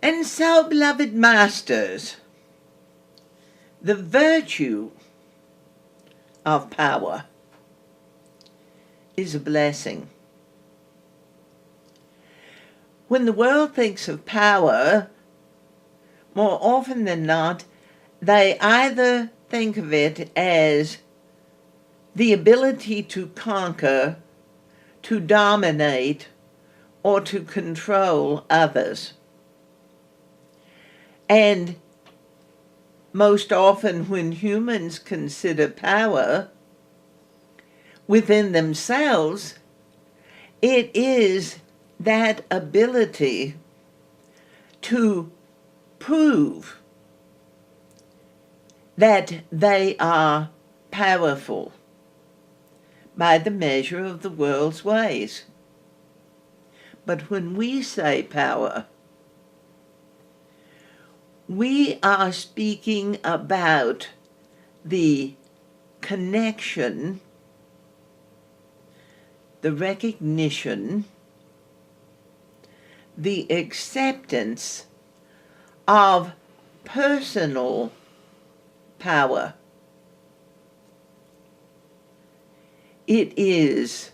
And so, beloved masters, the virtue of power is a blessing. When the world thinks of power, more often than not, they either think of it as the ability to conquer, to dominate, or to control others. And most often when humans consider power within themselves, it is that ability to prove that they are powerful by the measure of the world's ways. But when we say power, we are speaking about the connection, the recognition, the acceptance of personal power. It is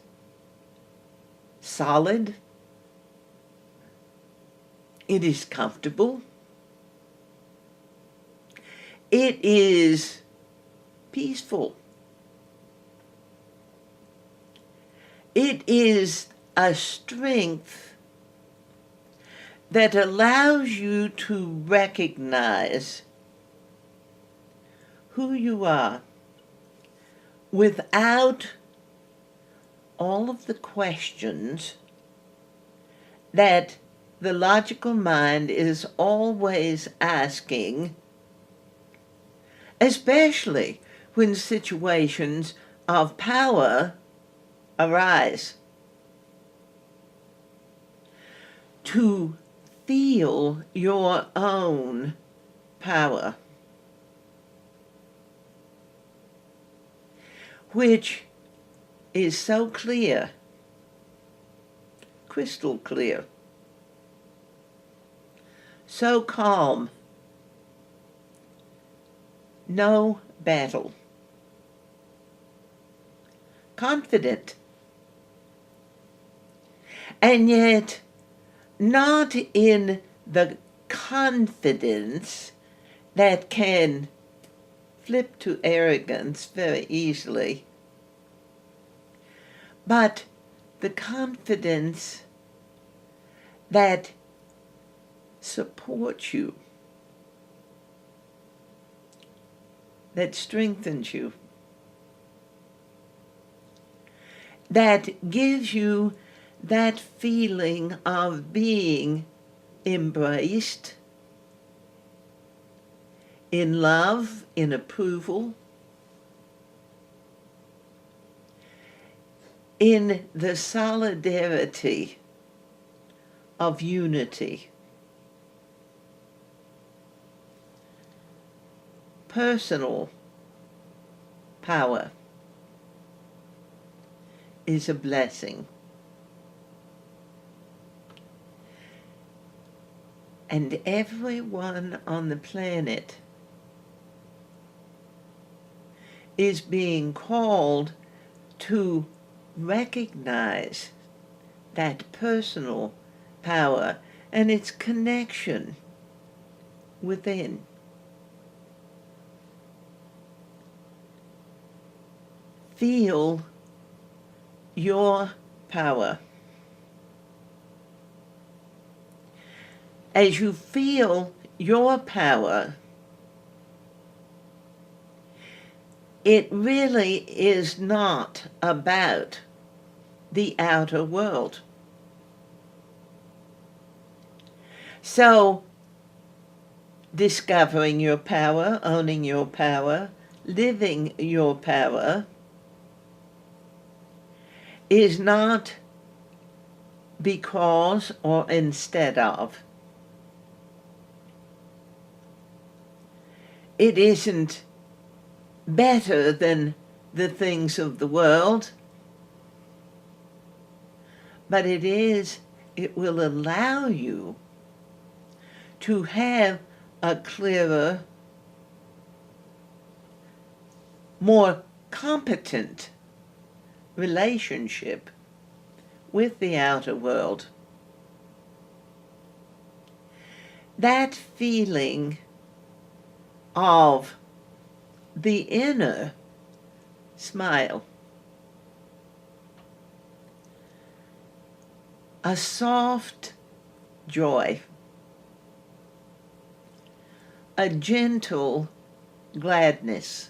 solid, it is comfortable, it is peaceful. It is a strength that allows you to recognize who you are without all of the questions that the logical mind is always asking, especially when situations of power arise. To feel your own power, which is so clear, crystal clear, so calm, no battle, confident, and yet not in the confidence that can flip to arrogance very easily, but the confidence that supports you, that strengthens you, that gives you that feeling of being embraced, in love, in approval, in the solidarity of unity. Personal power is a blessing. And everyone on the planet is being called to recognize that personal power and its connection within. Feel your power. As you feel your power, it really is not about the outer world. So, discovering your power, owning your power, living your power is not because or instead of. It isn't better than the things of the world, but it will allow you to have a clearer, more competent relationship with the outer world. That feeling of the inner smile, a soft joy, a gentle gladness,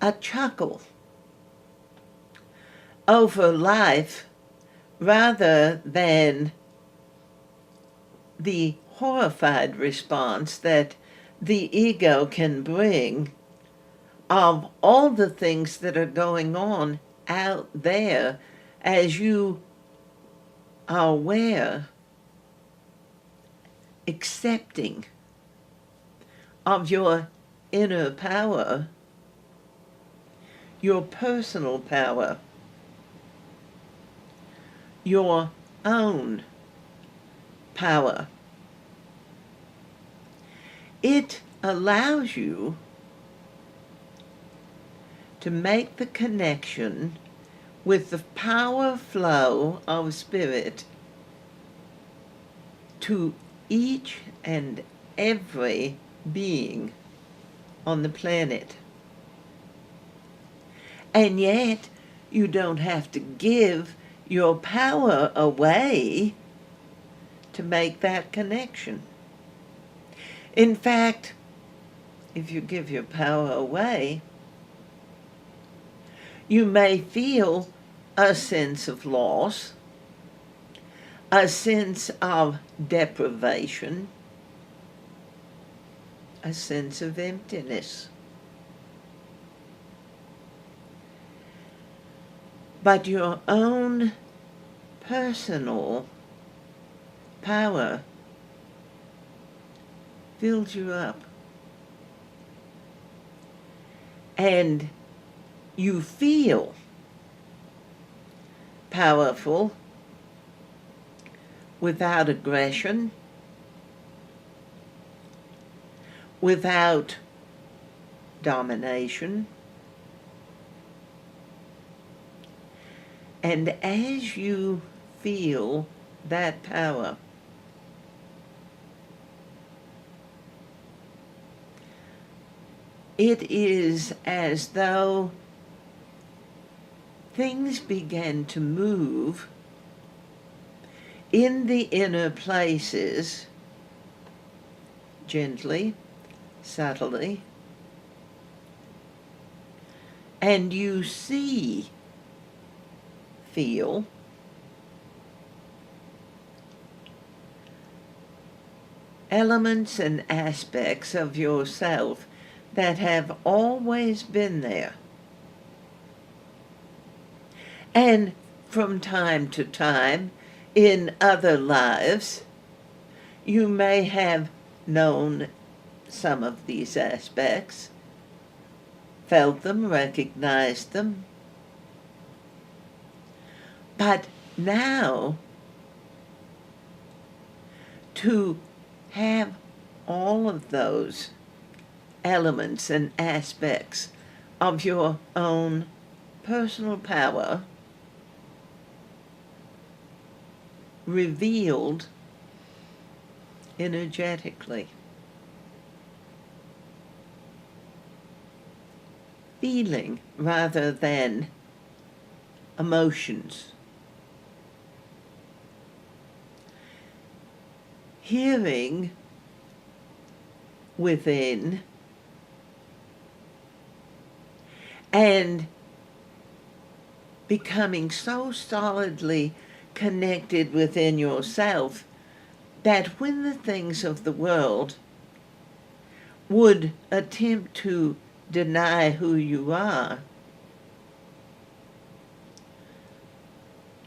a chuckle over life rather than the horrified response that the ego can bring of all the things that are going on out there as you are aware, accepting of your inner power, your personal power, your own power. It allows you to make the connection with the power flow of spirit to each and every being on the planet. And yet, you don't have to give your power away to make that connection. In fact, if you give your power away, you may feel a sense of loss, a sense of deprivation, a sense of emptiness. But your own personal power fills you up. And you feel powerful without aggression, without domination. And as you feel that power, it is as though things began to move in the inner places gently, subtly, and you see, feel, elements and aspects of yourself that have always been there. And from time to time, in other lives, you may have known some of these aspects, felt them, recognized them. But now, to have all of those elements and aspects of your own personal power revealed energetically. Feeling rather than emotions. Hearing within and becoming so solidly connected within yourself that when the things of the world would attempt to deny who you are,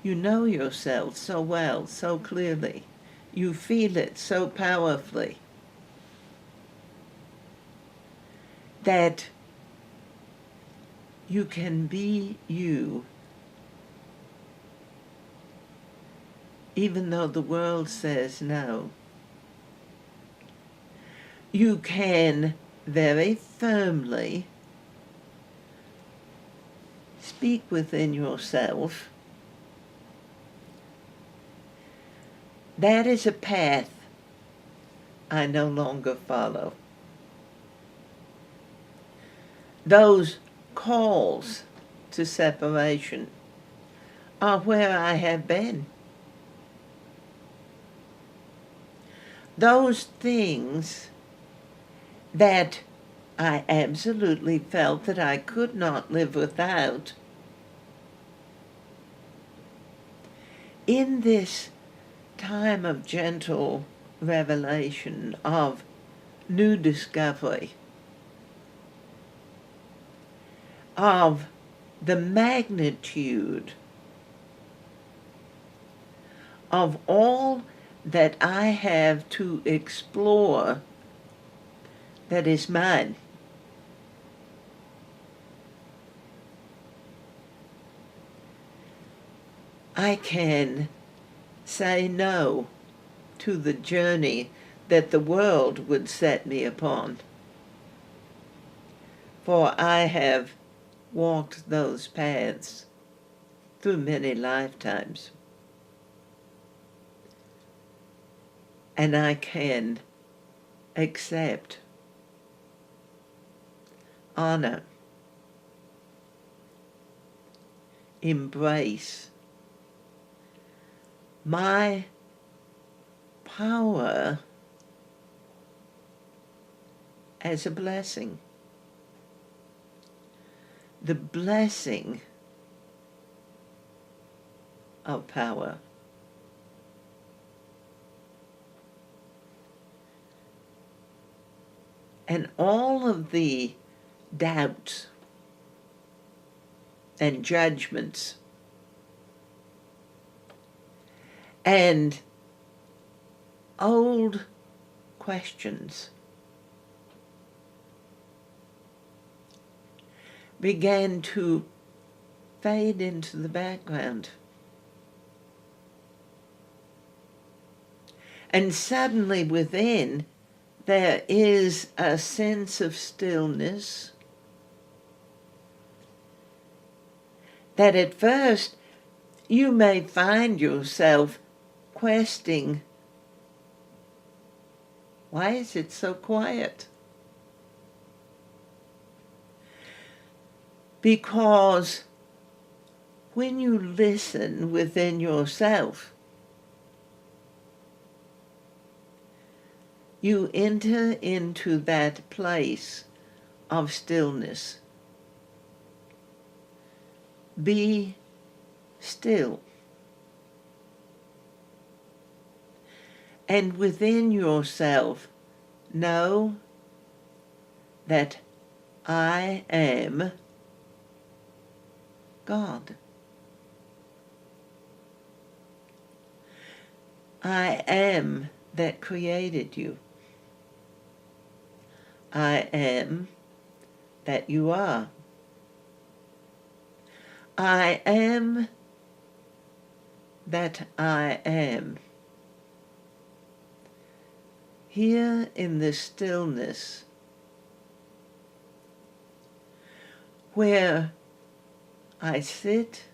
you know yourself so well, so clearly. You feel it so powerfully that you can be you even though the world says no. You can very firmly speak within yourself. That is a path I no longer follow. Those calls to separation are where I have been. Those things that I absolutely felt that I could not live without, in this time of gentle revelation, of new discovery, of the magnitude of all that I have to explore that is mine. I can say no to the journey that the world would set me upon, for I have walked those paths through many lifetimes. And I can accept, honor, embrace my power as a blessing. The blessing of power. And all of the doubts and judgments and old questions began to fade into the background. And suddenly within, there is a sense of stillness that at first you may find yourself questing, why is it so quiet? Because when you listen within yourself, you enter into that place of stillness. Be still. And within yourself, know that I am God. I am that created you. I am that you are. I am that I am. Here in the stillness, where I sit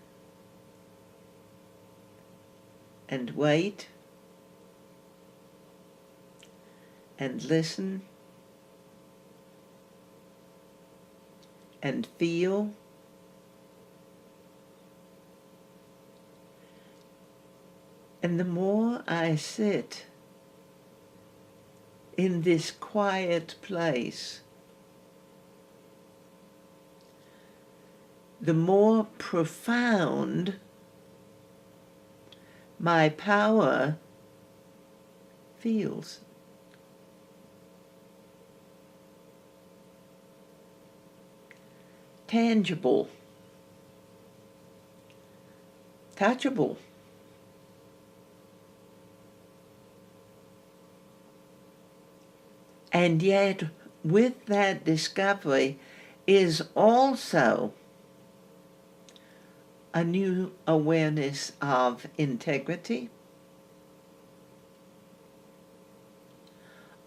and wait and listen and feel and the more I sit in this quiet place, the more profound my power feels. Tangible, touchable. And yet, with that discovery is also a new awareness of integrity,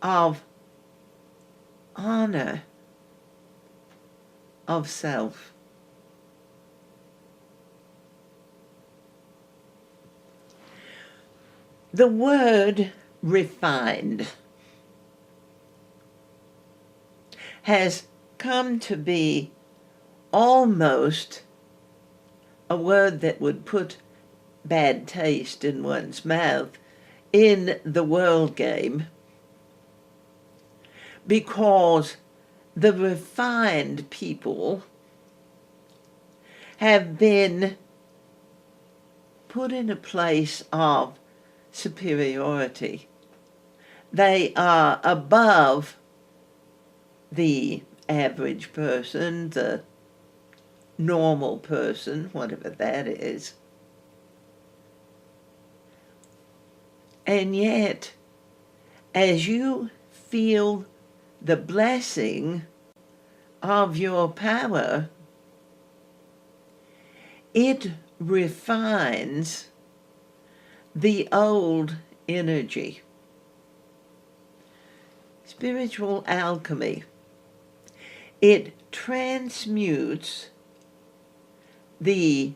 of honor of self. The word refined has come to be almost a word that would put bad taste in one's mouth in the world game, because the refined people have been put in a place of superiority. They are above the average person, the normal person, whatever that is. And yet, as you feel the blessing of your power, it refines the old energy. Spiritual alchemy. It transmutes the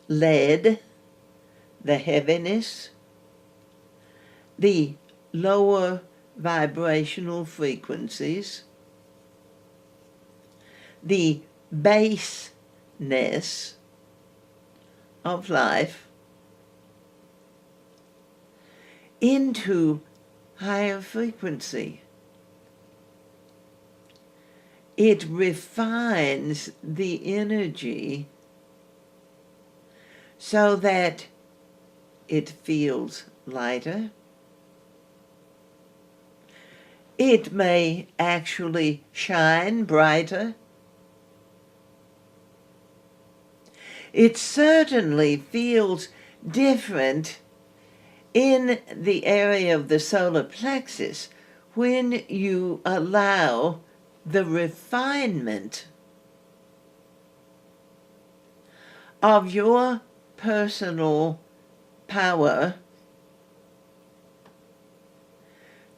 lead, the heaviness, the lower vibrational frequencies, the baseness of life into higher frequency. It refines the energy so that it feels lighter. It may actually shine brighter. It certainly feels different in the area of the solar plexus when you allow the refinement of your personal power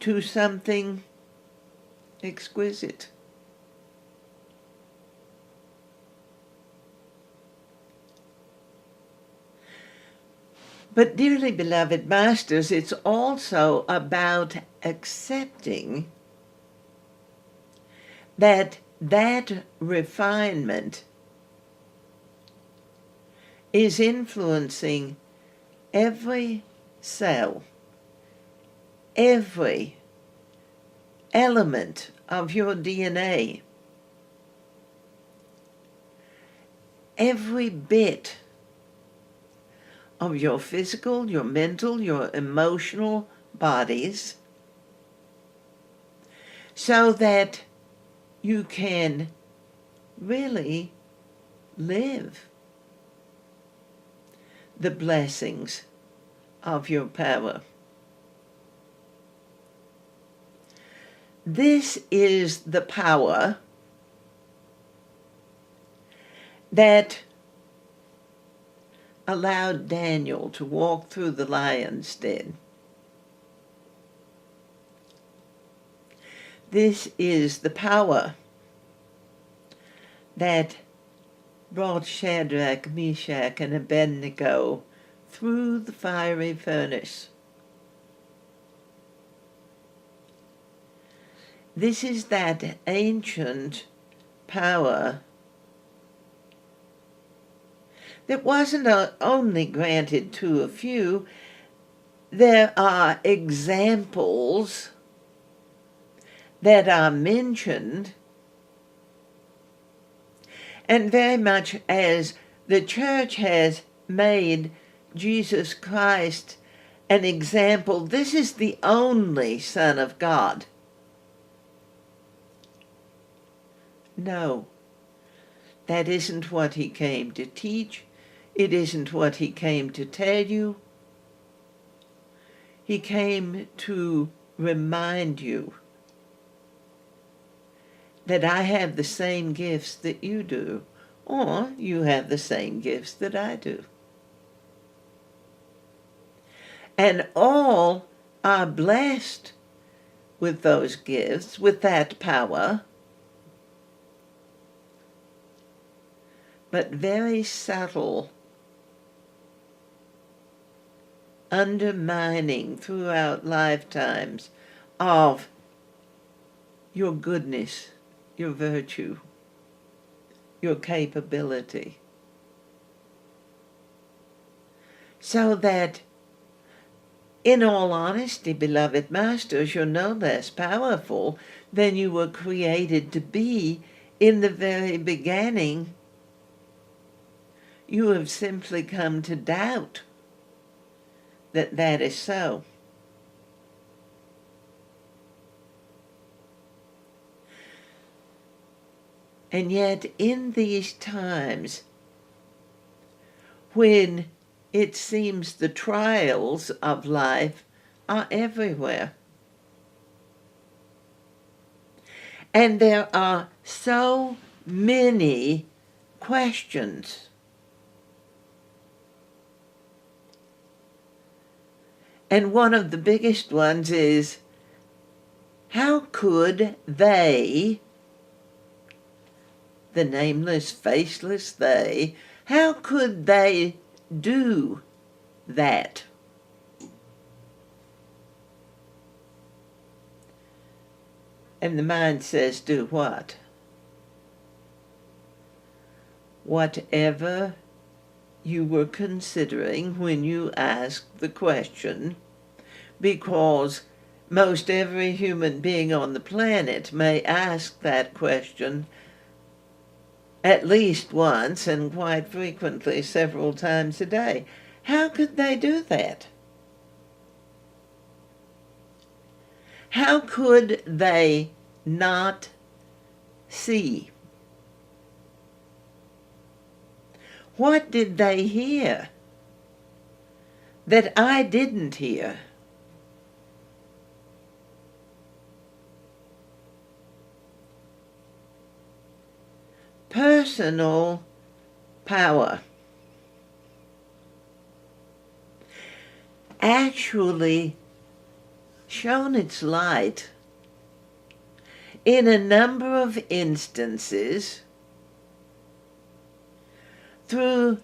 to something exquisite. But dearly beloved masters, it's also about accepting that refinement is influencing every cell, every element of your DNA, every bit of your physical, your mental, your emotional bodies, so that you can really live the blessings of your power. This is the power that allowed Daniel to walk through the lion's den. This is the power that brought Shadrach, Meshach, and Abednego through the fiery furnace. This is that ancient power that wasn't only granted to a few. There are examples that are mentioned, and very much as the church has made Jesus Christ an example, this is the only Son of God. No, that isn't what he came to teach. It isn't what he came to tell you. He came to remind you that I have the same gifts that you do, or you have the same gifts that I do. And all are blessed with those gifts, with that power, but very subtle undermining throughout lifetimes of your goodness, your virtue, your capability. So that, in all honesty, beloved masters, you're no less powerful than you were created to be in the very beginning. You have simply come to doubt that that is so. And yet, in these times when it seems the trials of life are everywhere, and there are so many questions, and one of the biggest ones is, how could they, the nameless, faceless they, how could they do that? And the mind says, do what? Whatever you were considering when you asked the question, because most every human being on the planet may ask that question at least once, and quite frequently several times a day. How could they do that? How could they not see? What did they hear that I didn't hear? Personal power actually shone its light in a number of instances through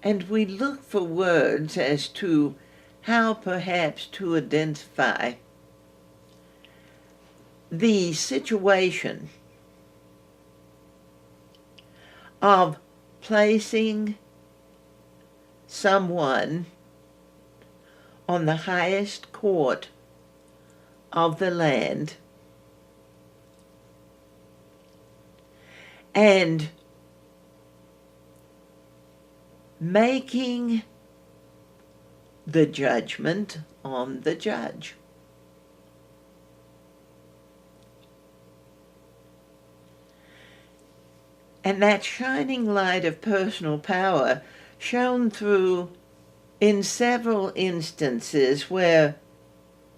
and we look for words as to how perhaps to identify the situation of placing someone on the highest court of the land and making the judgment on the judge. And that shining light of personal power shone through in several instances where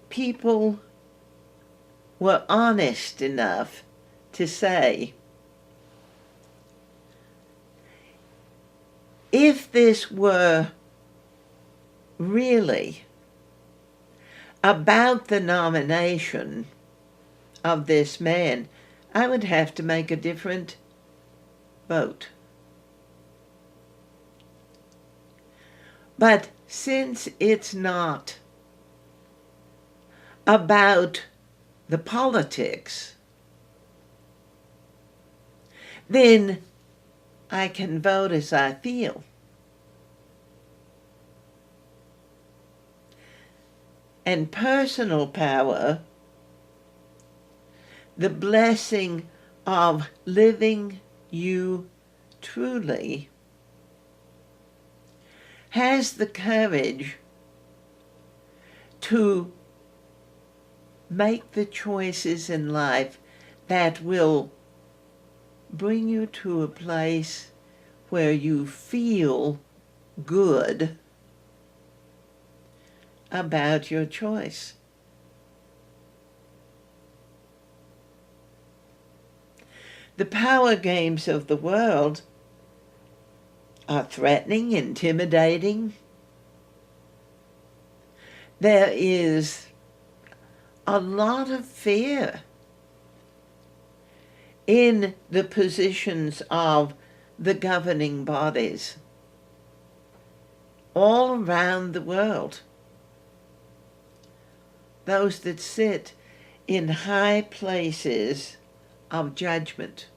people were honest enough to say, if this were really about the nomination of this man, I would have to make a different vote. But since it's not about the politics, then I can vote as I feel. And personal power, the blessing of living you truly, has the courage to make the choices in life that will bring you to a place where you feel good about your choice. The power games of the world are threatening, intimidating, there is a lot of fear in the positions of the governing bodies all around the world. Those that sit in high places of judgment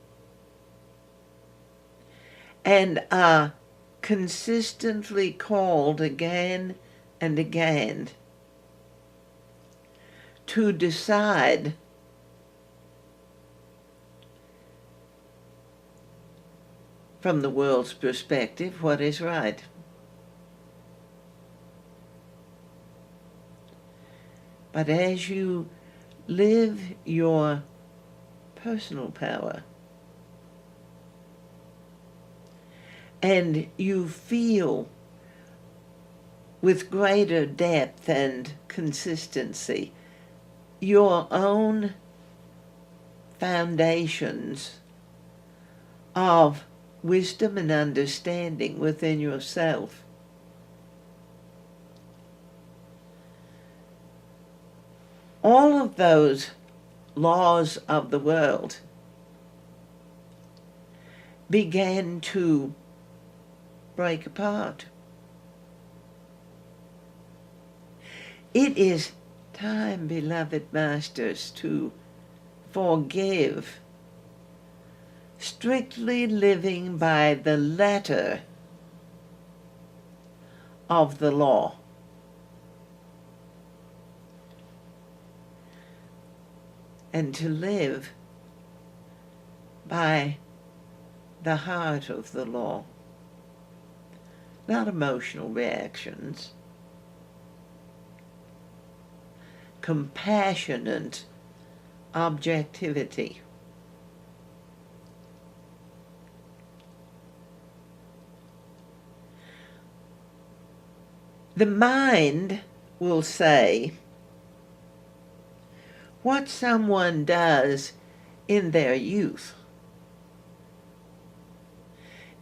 and are consistently called again and again to decide from the world's perspective what is right. But as you live your personal power and you feel with greater depth and consistency your own foundations of wisdom and understanding within yourself, all of those laws of the world began to break apart. It is time, beloved masters, to forgive, strictly living by the letter of the law. And to live by the heart of the law, not emotional reactions, compassionate objectivity. The mind will say what someone does in their youth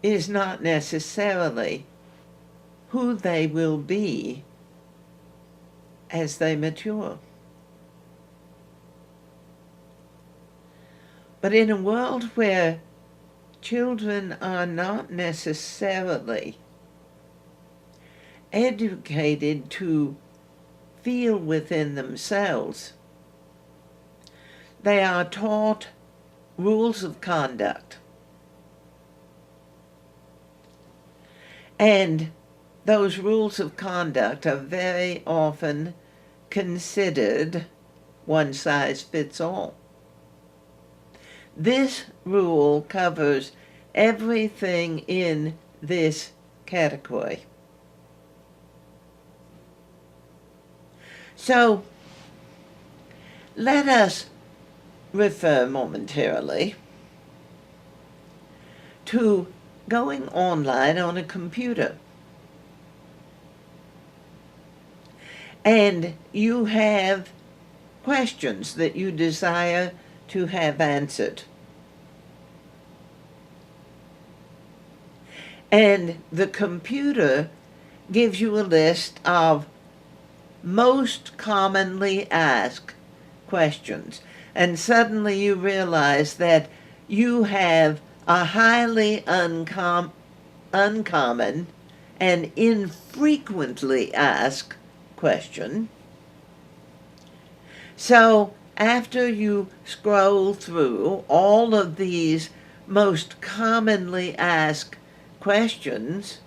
is not necessarily who they will be as they mature. But in a world where children are not necessarily educated to feel within themselves, they are taught rules of conduct. And those rules of conduct are very often considered one size fits all. This rule covers everything in this category. So, let us refer momentarily to going online on a computer. And you have questions that you desire to have answered. And the computer gives you a list of most commonly asked questions. And suddenly you realize that you have a highly uncommon and infrequently asked question. So after you scroll through all of these most commonly asked questions,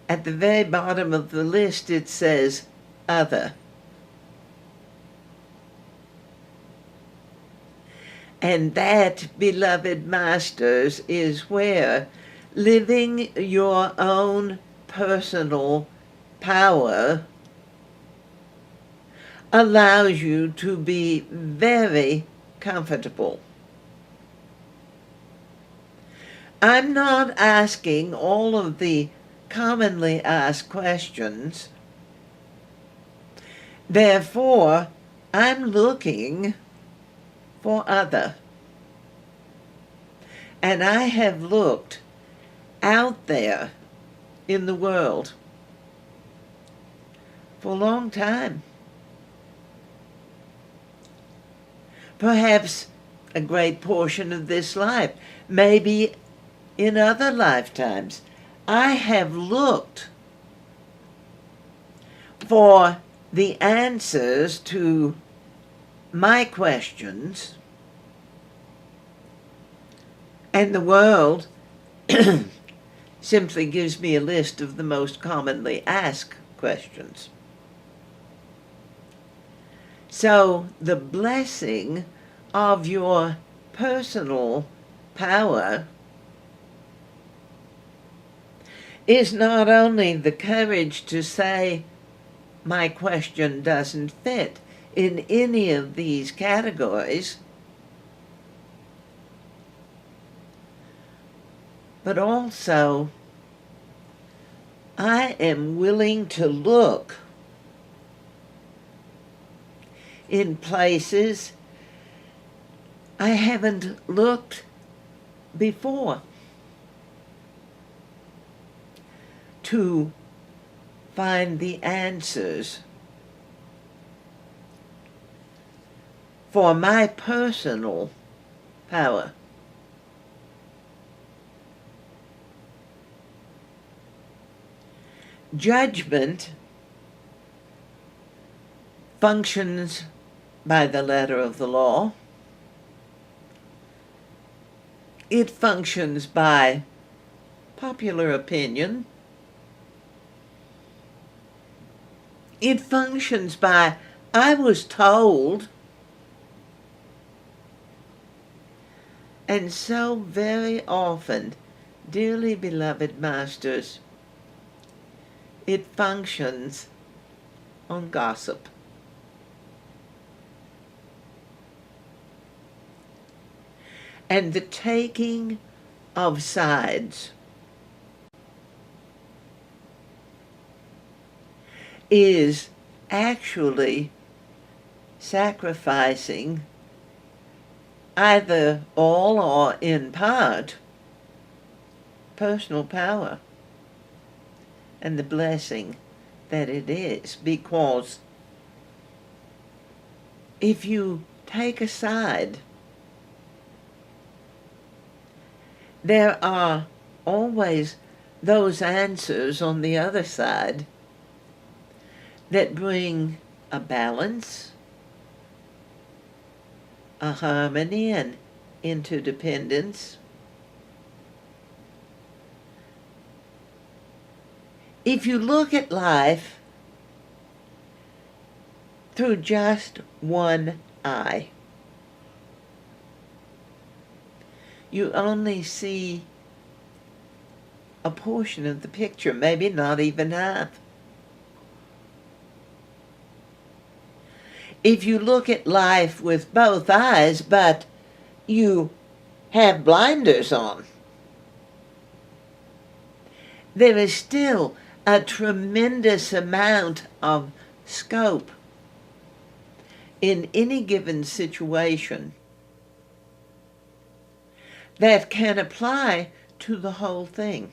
at the very bottom of the list it says other. And that, beloved masters, is where living your own personal power allows you to be very comfortable. I'm not asking all of the commonly asked questions. Therefore, I'm looking for other. And I have looked out there in the world for a long time. Perhaps a great portion of this life, maybe in other lifetimes. I have looked for the answers to my questions, and the world simply gives me a list of the most commonly asked questions. So the blessing of your personal power is not only the courage to say, my question doesn't fit in any of these categories, but also I am willing to look in places I haven't looked before to find the answers for my personal power. Judgment functions by the letter of the law. It functions by popular opinion. It functions by, I was told. And so very often, dearly beloved masters, it functions on gossip. And the taking of sides is actually sacrificing either all or in part personal power and the blessing that it is. Because if you take a side, there are always those answers on the other side that bring a balance, a harmony, and interdependence. If you look at life through just one eye, you only see a portion of the picture, maybe not even half. If you look at life with both eyes, but you have blinders on, there is still a tremendous amount of scope in any given situation that can apply to the whole thing.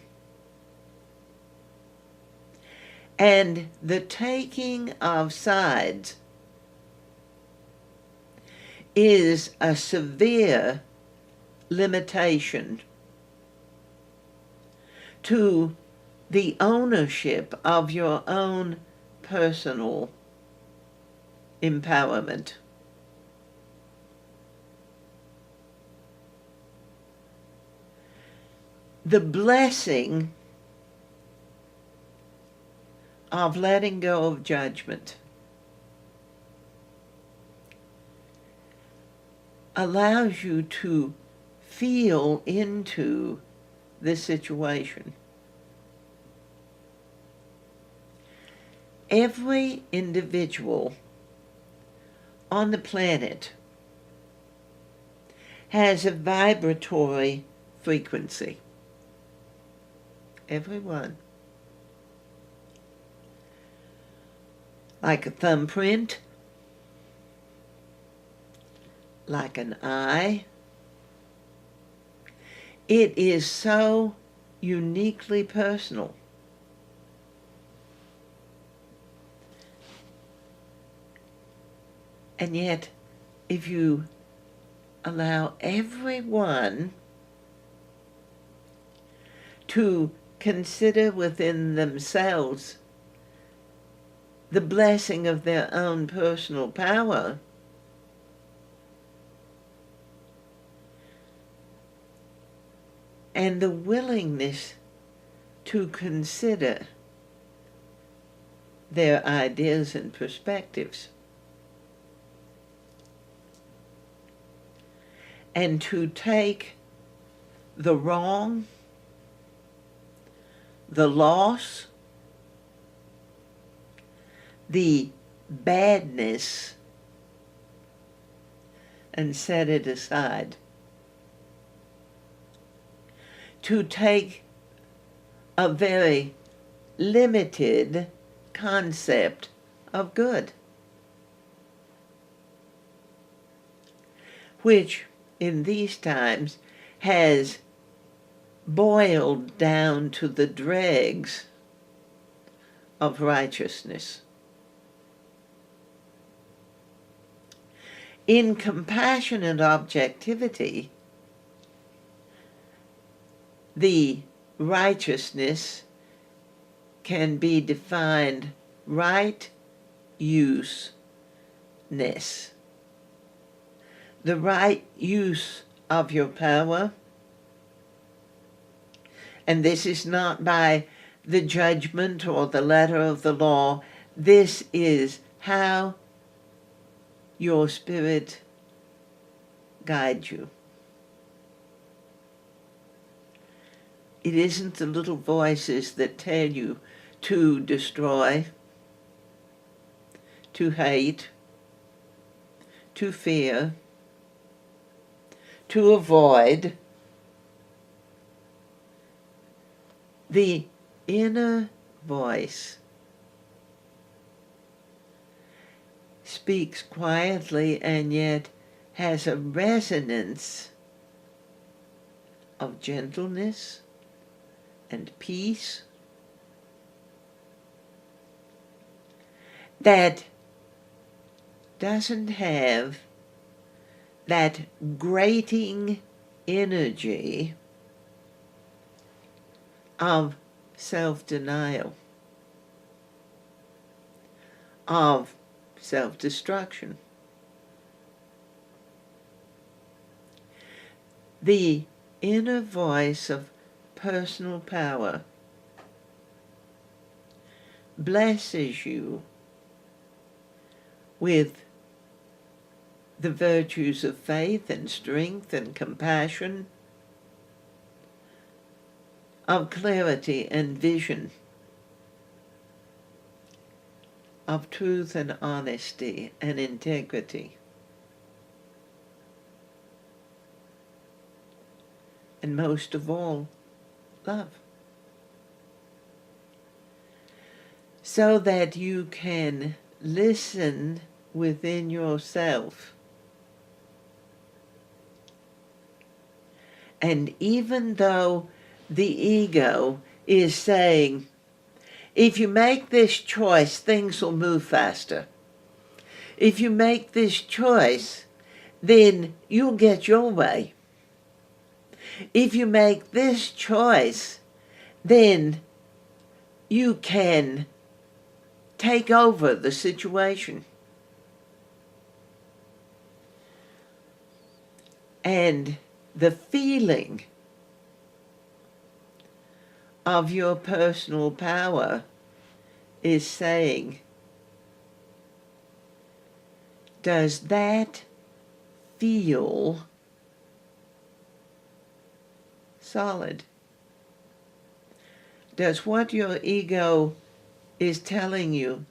And the taking of sides is a severe limitation to the ownership of your own personal empowerment. The blessing of letting go of judgment allows you to feel into the situation. Every individual on the planet has a vibratory frequency. Everyone. Like a thumbprint, like an eye. It is so uniquely personal. And yet, if you allow everyone to consider within themselves the blessing of their own personal power, and the willingness to consider their ideas and perspectives, and to take the wrong, the loss, the badness, and set it aside. To take a very limited concept of good, which in these times has boiled down to the dregs of righteousness. In compassionate objectivity, the righteousness can be defined right useness. The right use of your power, and this is not by the judgment or the letter of the law. This is how your spirit guides you. It isn't the little voices that tell you to destroy, to hate, to fear, to avoid. The inner voice speaks quietly and yet has a resonance of gentleness and peace that doesn't have that grating energy of self-denial, of self-destruction. The inner voice of personal power blesses you with the virtues of faith and strength and compassion, of clarity and vision, of truth and honesty and integrity, and most of all, love, so that you can listen within yourself. And even though the ego is saying, if you make this choice, things will move faster. If you make this choice, then you'll get your way. If you make this choice, then you can take over the situation. And the feeling of your personal power is saying, does that feel solid? Does what your ego is telling you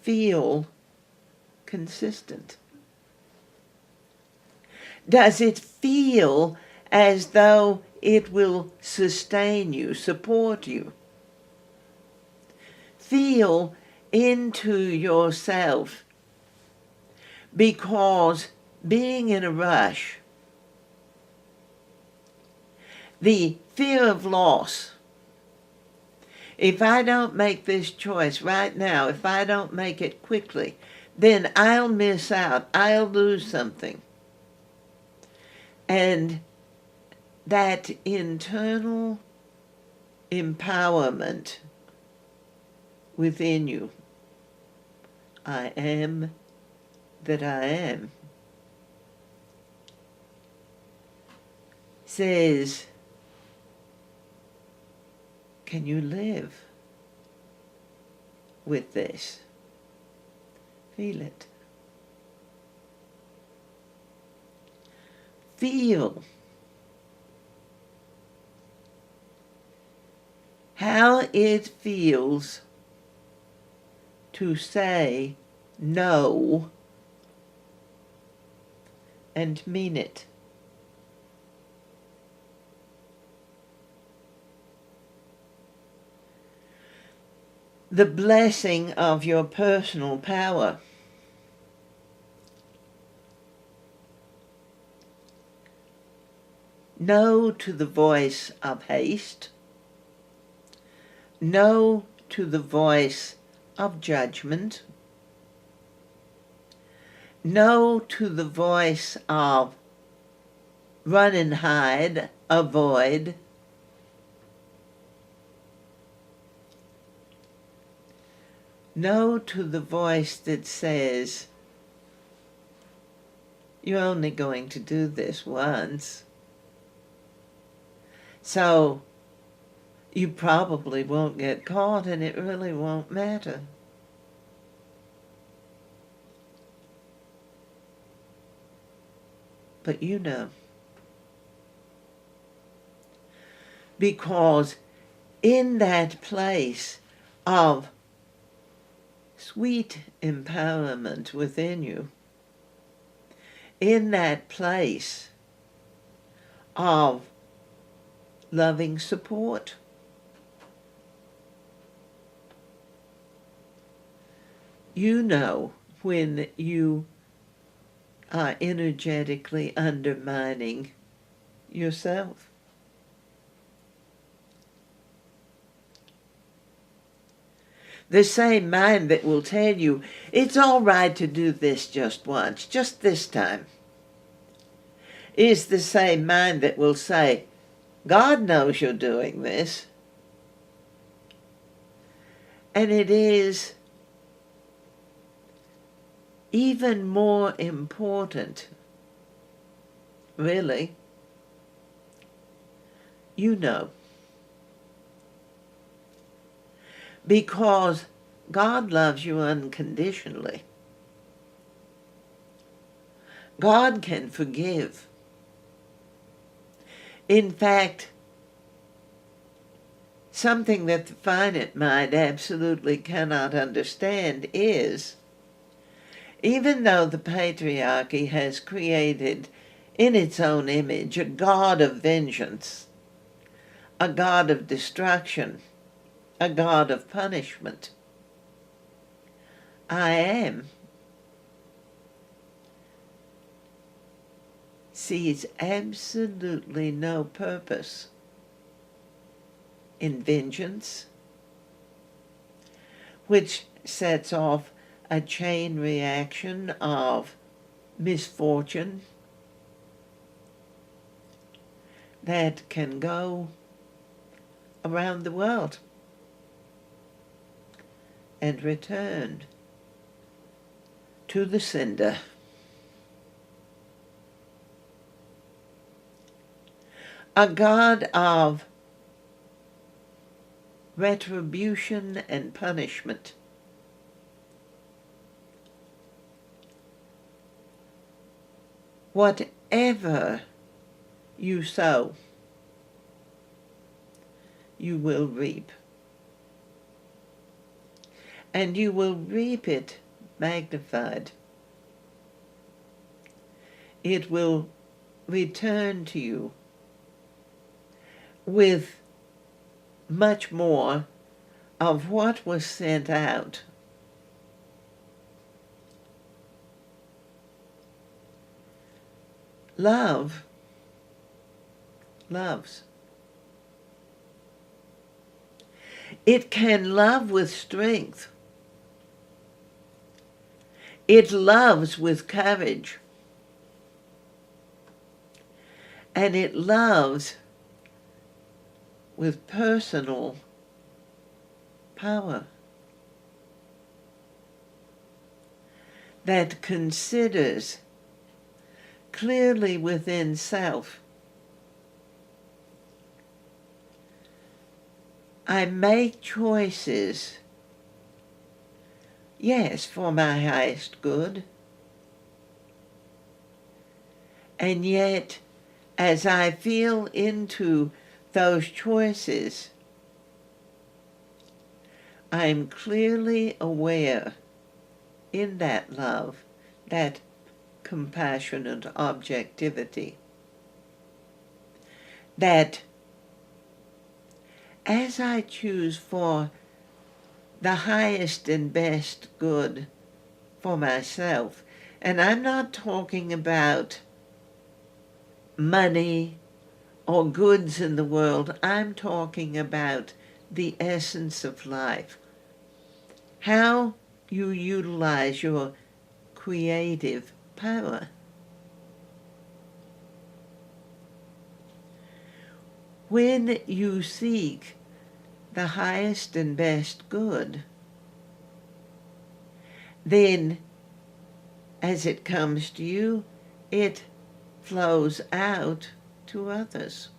feel consistent? Does it feel as though it will sustain you, support you? Feel into yourself, because being in a rush, the fear of loss, if I don't make this choice right now, if I don't make it quickly, then I'll miss out. I'll lose something. And that internal empowerment within you, I am that I am, says, can you live with this? Feel it. Feel how it feels to say no and mean it. The blessing of your personal power. No to the voice of haste. No to the voice of judgment. No to the voice of run and hide, avoid. No to the voice that says, you're only going to do this once, so you probably won't get caught and it really won't matter. But you know. Because in that place of sweet empowerment within you, in that place of loving support, you know when you are energetically undermining yourself. The same mind that will tell you, it's all right to do this just once, just this time, is the same mind that will say, God knows you're doing this. And it is even more important, really, you know. Because God loves you unconditionally. God can forgive. In fact, something that the finite mind absolutely cannot understand is, even though the patriarchy has created in its own image a God of vengeance, a God of destruction, a God of punishment, I am sees absolutely no purpose in vengeance, which sets off a chain reaction of misfortune that can go around the world and return to the sender. A God of retribution and punishment. Whatever you sow, you will reap. And you will reap it magnified. It will return to you with much more of what was sent out. Love loves. It can love with strength. It loves with courage. And it loves with personal power that considers clearly within self. I make choices, yes, for my highest good, and yet as I feel into those choices, I'm clearly aware in that love, that compassionate objectivity, that as I choose for the highest and best good for myself, and I'm not talking about money or goods in the world, I'm talking about the essence of life. How you utilize your creative power. When you seek the highest and best good, then as it comes to you, it flows out to others.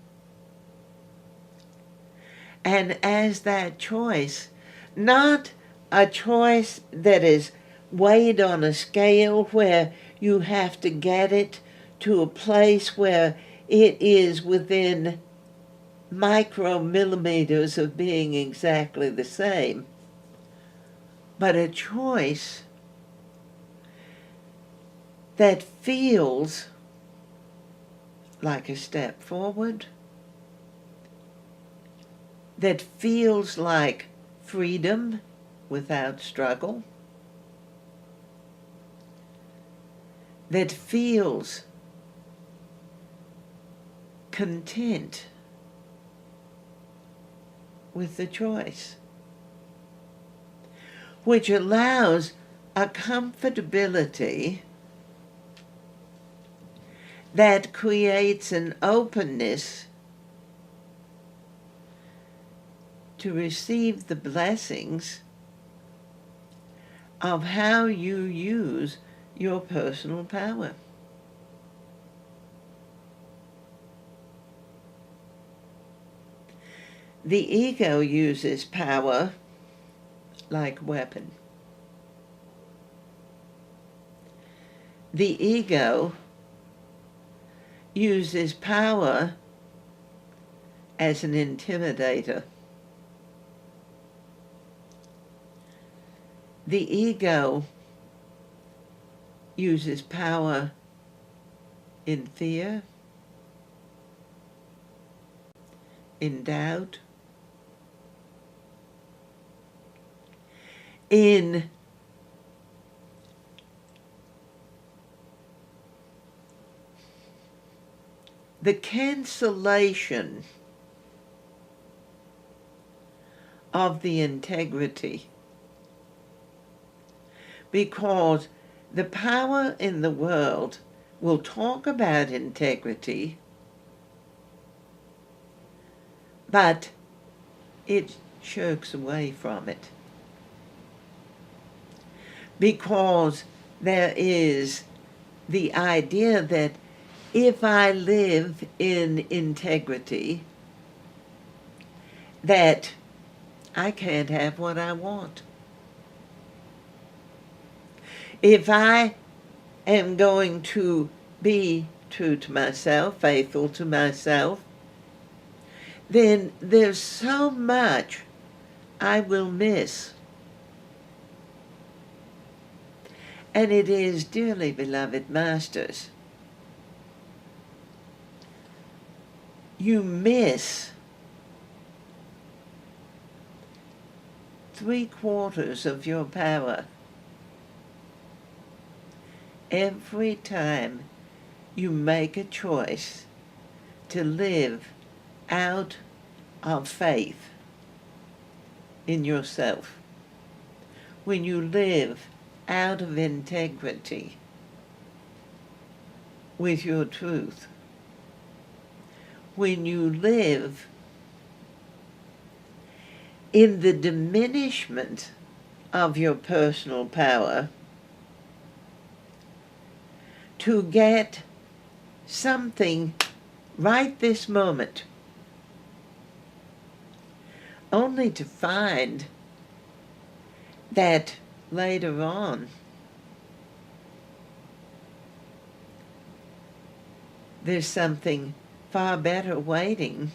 And as that choice, not a choice that is weighed on a scale where you have to get it to a place where it is within micromillimeters of being exactly the same, but a choice that feels like a step forward, that feels like freedom without struggle, that feels content with the choice, which allows a comfortability that creates an openness to receive the blessings of how you use your personal power. The ego uses power like weapon. The ego uses power as an intimidator. The ego uses power in fear, in doubt, in the cancellation of the integrity, because the power in the world will talk about integrity, but it shirks away from it, because there is the idea that if I live in integrity, that I can't have what I want. If I am going to be true to myself, faithful to myself, then there's so much I will miss. And it is, dearly beloved masters, you miss 3/4 of your power every time you make a choice to live out of faith in yourself. When you live out of integrity with your truth, when you live in the diminishment of your personal power to get something right this moment, only to find that later on there's something far better waiting,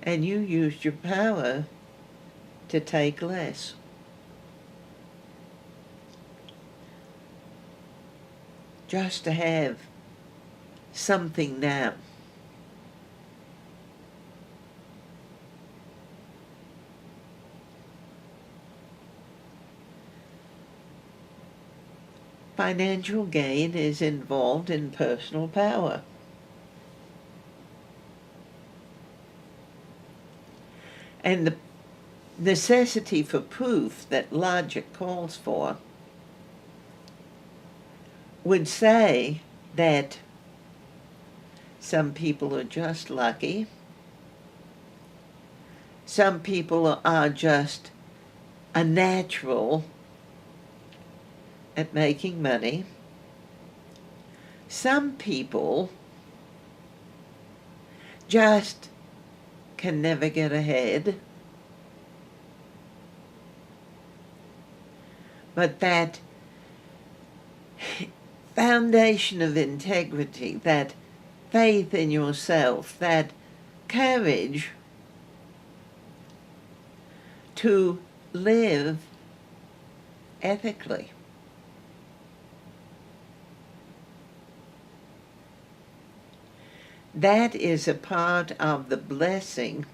and you used your power to take less. Just to have something now. Financial gain is involved in personal power. And the necessity for proof that logic calls for would say that some people are just lucky, some people are just a natural at making money, some people just can never get ahead, but that foundation of integrity, that faith in yourself, that courage to live ethically. That is a part of the blessing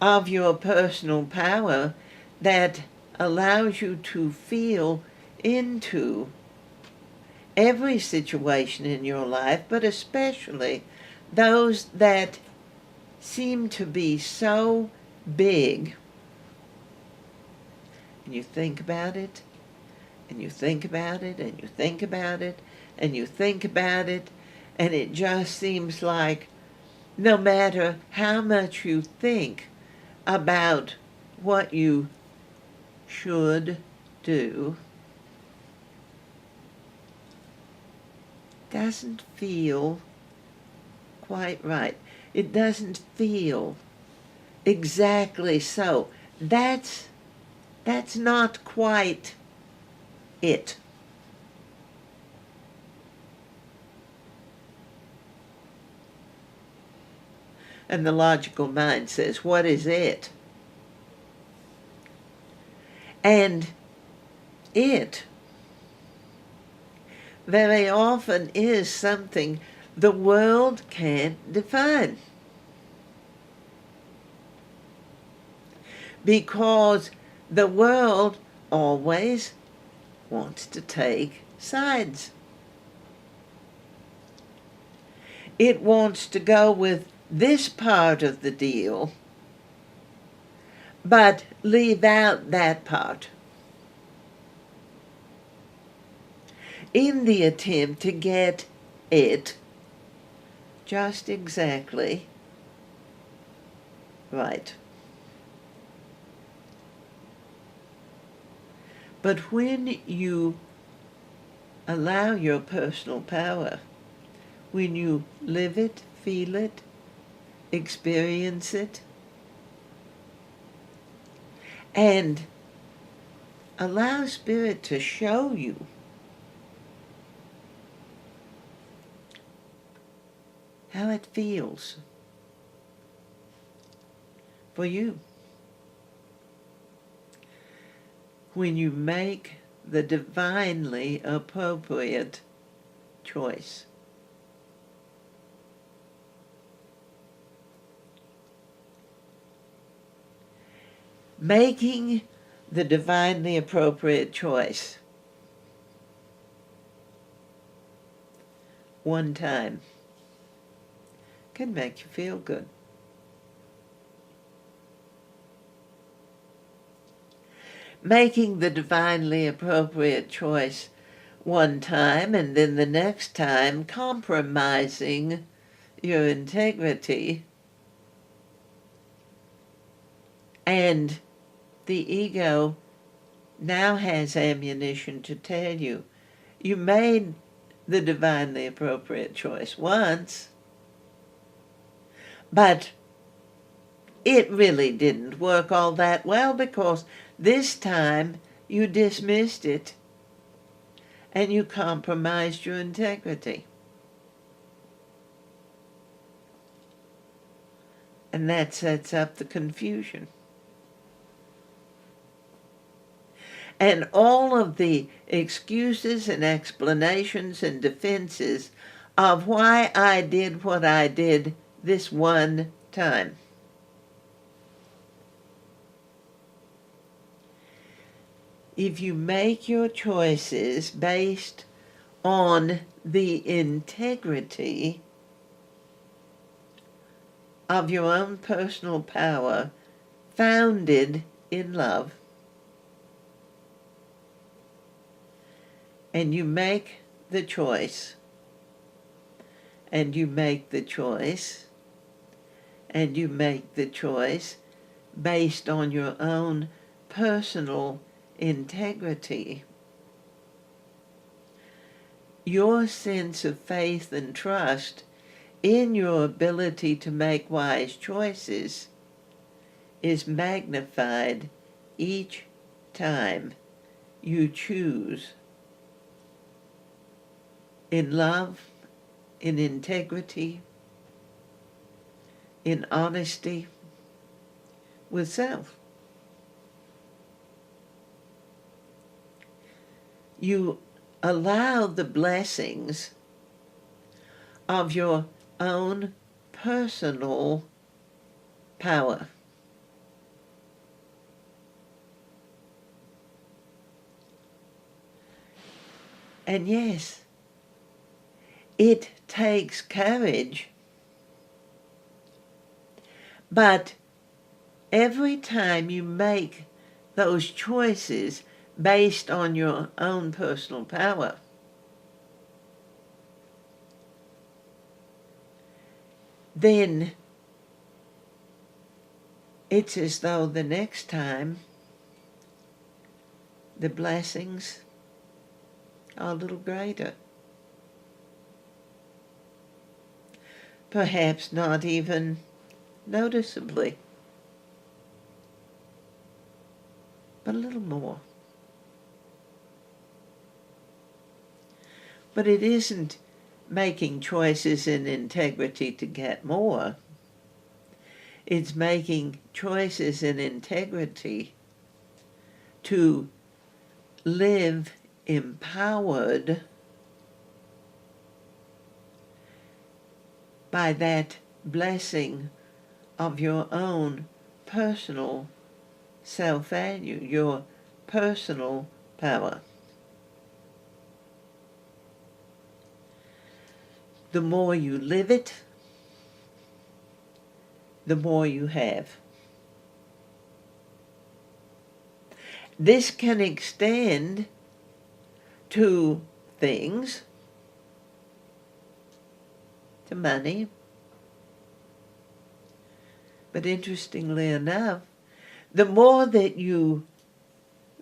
of your personal power that allows you to feel into every situation in your life, but especially those that seem to be so big. And you think about it, and you think about it, and you think about it, and you think about it, and it just seems like no matter how much you think about what you should do, doesn't feel quite right. It doesn't feel exactly so. That's not quite it. And the logical mind says, what is it? And it very often is something the world can't define. Because the world always wants to take sides. It wants to go with this part of the deal, but leave out that part, in the attempt to get it just exactly right. But when you allow your personal power, when you live it, feel it, experience it, and allow Spirit to show you how it feels for you when you make the divinely appropriate choice. Making the divinely appropriate choice one time can make you feel good. making the divinely appropriate choice one time and then the next time compromising your integrity, and the ego now has ammunition to tell you, you made the divinely appropriate choice once, but it really didn't work all that well because this time you dismissed it and you compromised your integrity. And that sets up the confusion. And all of the excuses and explanations and defenses of why I did what I did this one time. If you make your choices based on the integrity of your own personal power, founded in love, and you make the choice, and you make the choice, and you make the choice based on your own personal integrity, your sense of faith and trust in your ability to make wise choices is magnified each time you choose in love, in integrity, in honesty with self. You allow the blessings of your own personal power. And yes, it takes courage, but every time you make those choices based on your own personal power, then it's as though the next time the blessings are a little greater. Perhaps not even noticeably, but a little more. But it isn't making choices in integrity to get more. It's making choices in integrity to live empowered by that blessing of your own personal self-value, your personal power. The more you live it, the more you have. This can extend to things, to money, but interestingly enough, the more that you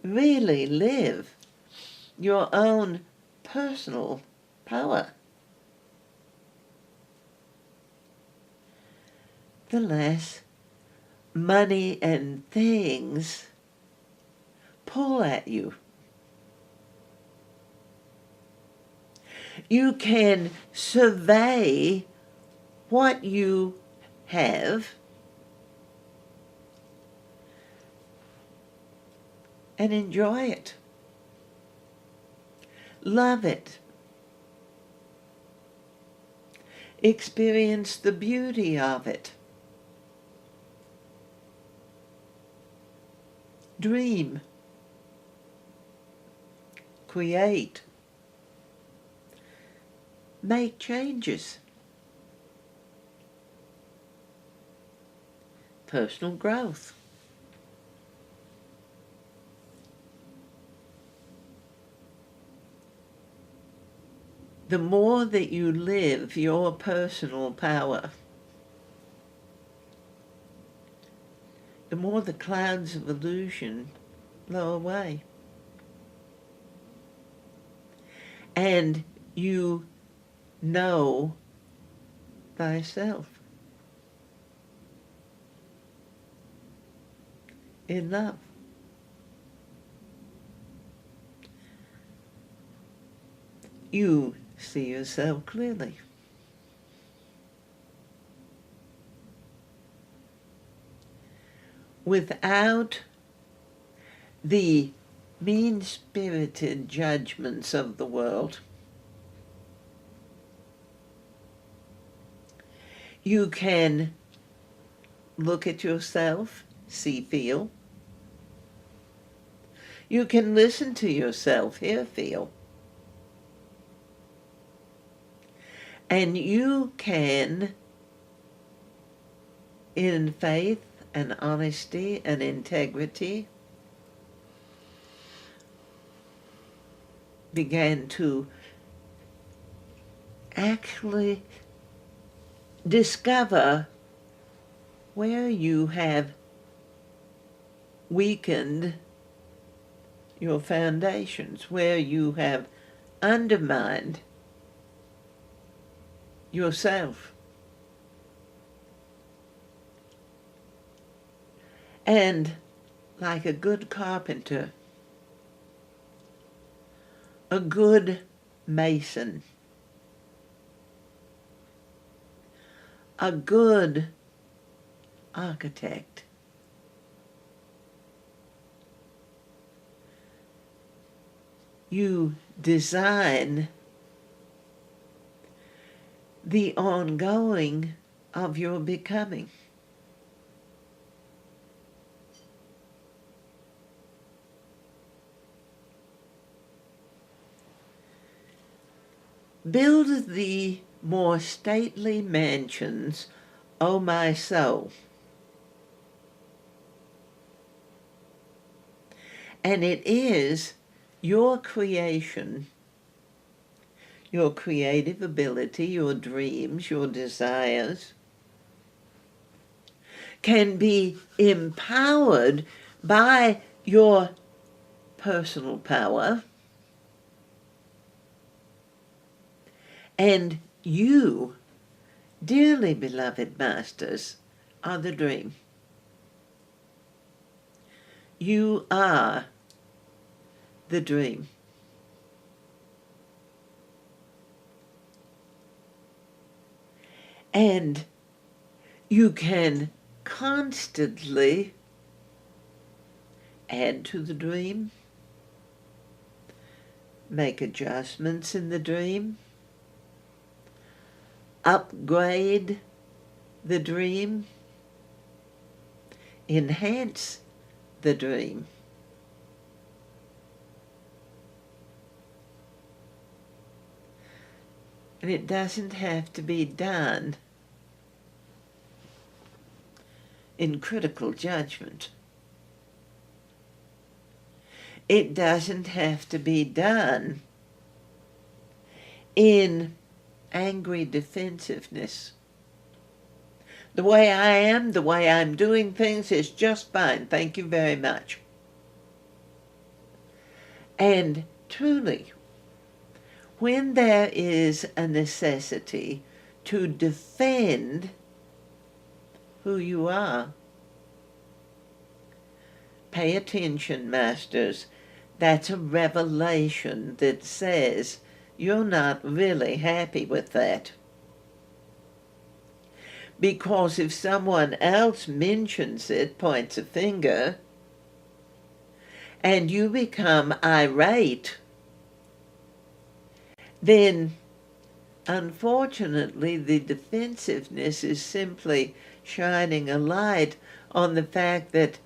really live your own personal power, the less money and things pull at you. You can survey what you have and enjoy it. Love it. Experience the beauty of it. Dream. Create. Make changes. Personal growth. the more that you live your personal power, the more the clouds of illusion blow away. And you know thyself in love. You see yourself clearly. Without the mean-spirited judgments of the world, you can look at yourself, see, feel. You can listen to yourself, hear, feel. And you can, in faith and honesty and integrity, begin to actually discover where you have weakened your foundations, where you have undermined yourself. And like a good carpenter, a good mason, a good architect, you design the ongoing of your becoming. Build the more stately mansions, O my soul, and it is your creation, your creative ability, your dreams, your desires, can be empowered by your personal power, and you, dearly beloved masters, are the dream. You are the dream. And you can constantly add to the dream, make adjustments in the dream, upgrade the dream, enhance the dream. And it doesn't have to be done in critical judgment. It doesn't have to be done in angry defensiveness. The way I am, the way I'm doing things is just fine. Thank you very much. And truly, when there is a necessity to defend who you are, pay attention, masters. That's a revelation that says you're not really happy with that. Because if someone else mentions it, points a finger, and you become irate, then unfortunately the defensiveness is simply shining a light on the fact that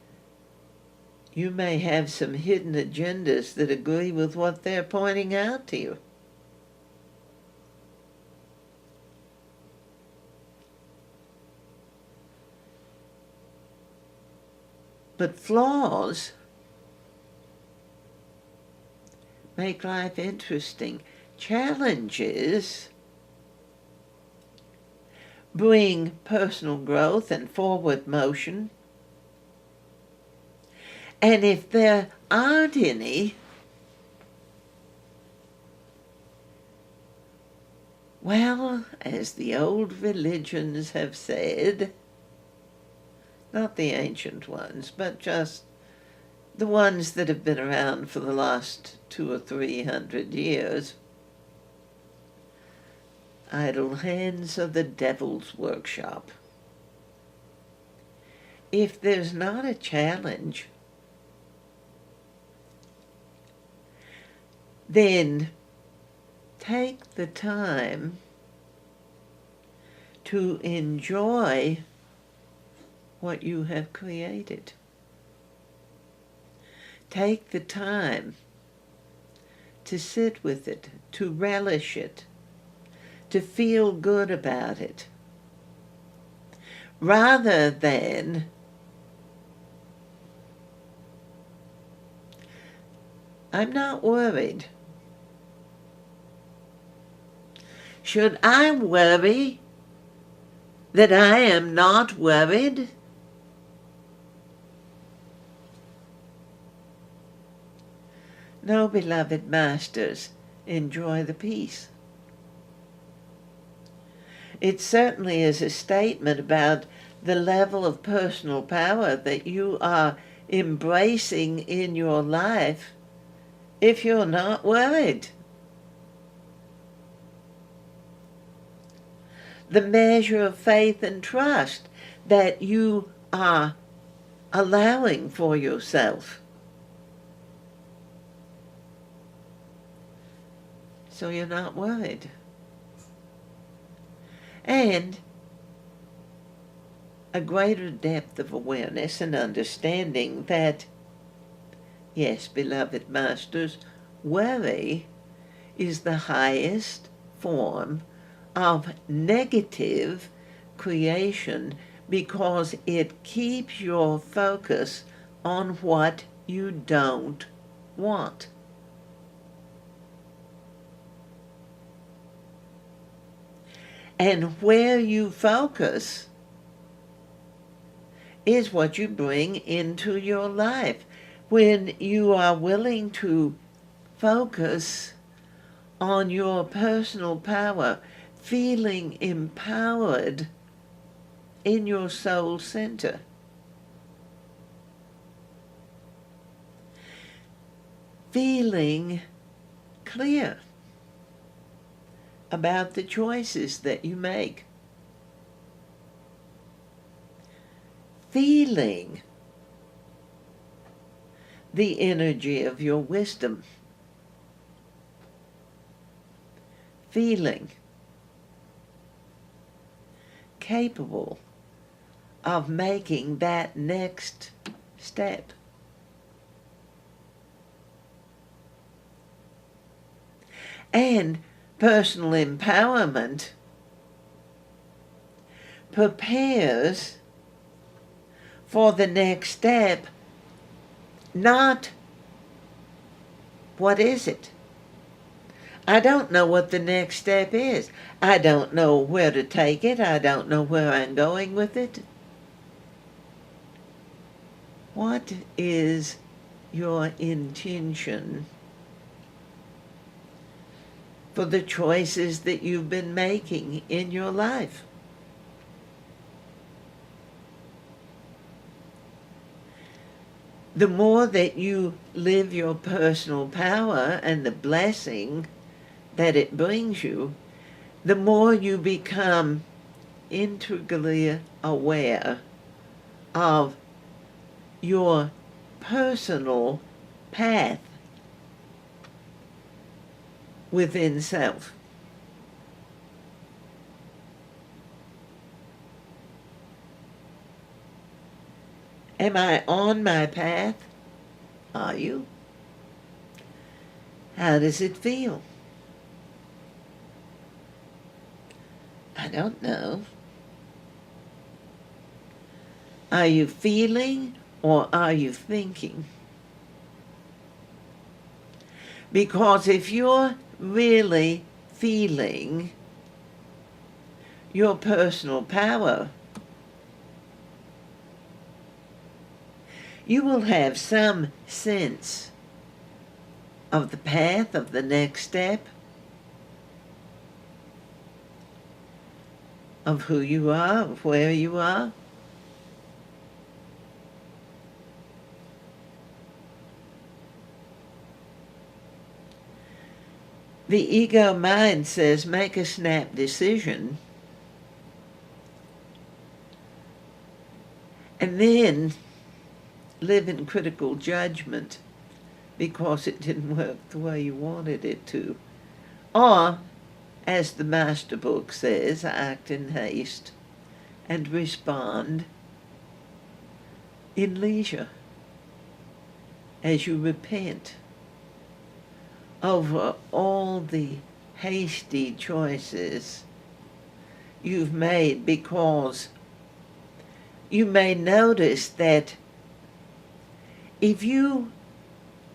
you may have some hidden agendas that agree with what they're pointing out to you. But flaws make life interesting. challenges bring personal growth and forward motion. And if there aren't any, well, as the old religions have said, not the ancient ones, but just the ones that have been around for the last 200 or 300 years, idle hands are the devil's workshop. If there's not a challenge, then take the time to enjoy what you have created. Take the time to sit with it, to relish it, to feel good about it, rather than I'm not worried. Should I worry that I am not worried? No, beloved masters, enjoy the peace. It certainly is a statement about the level of personal power that you are embracing in your life if you're not worried. The measure of faith and trust that you are allowing for yourself. So you're not worried. And a greater depth of awareness and understanding that, yes, beloved masters, worry is the highest form of negative creation because it keeps your focus on what you don't want. And where you focus is what you bring into your life. When you are willing to focus on your personal power, feeling empowered in your soul center, feeling clear about the choices that you make, feeling the energy of your wisdom, feeling capable of making that next step. And personal empowerment prepares for the next step, not what is it? I don't know what the next step is. I don't know where to take it. I don't know where I'm going with it. What is your intention for the choices that you've been making in your life? The more that you live your personal power and the blessing that it brings you, the more you become integrally aware of your personal path within self. Am I on my path? Are you? How does it feel? I don't know. Are you feeling or are you thinking? Because if you're really feeling your personal power. You will have some sense of the path, of the next step, of who you are, of where you are. The ego mind says, make a snap decision, and then live in critical judgment because it didn't work the way you wanted it to. Or, as the master book says, act in haste and respond in leisure as you repent over all the hasty choices you've made, because you may notice that if you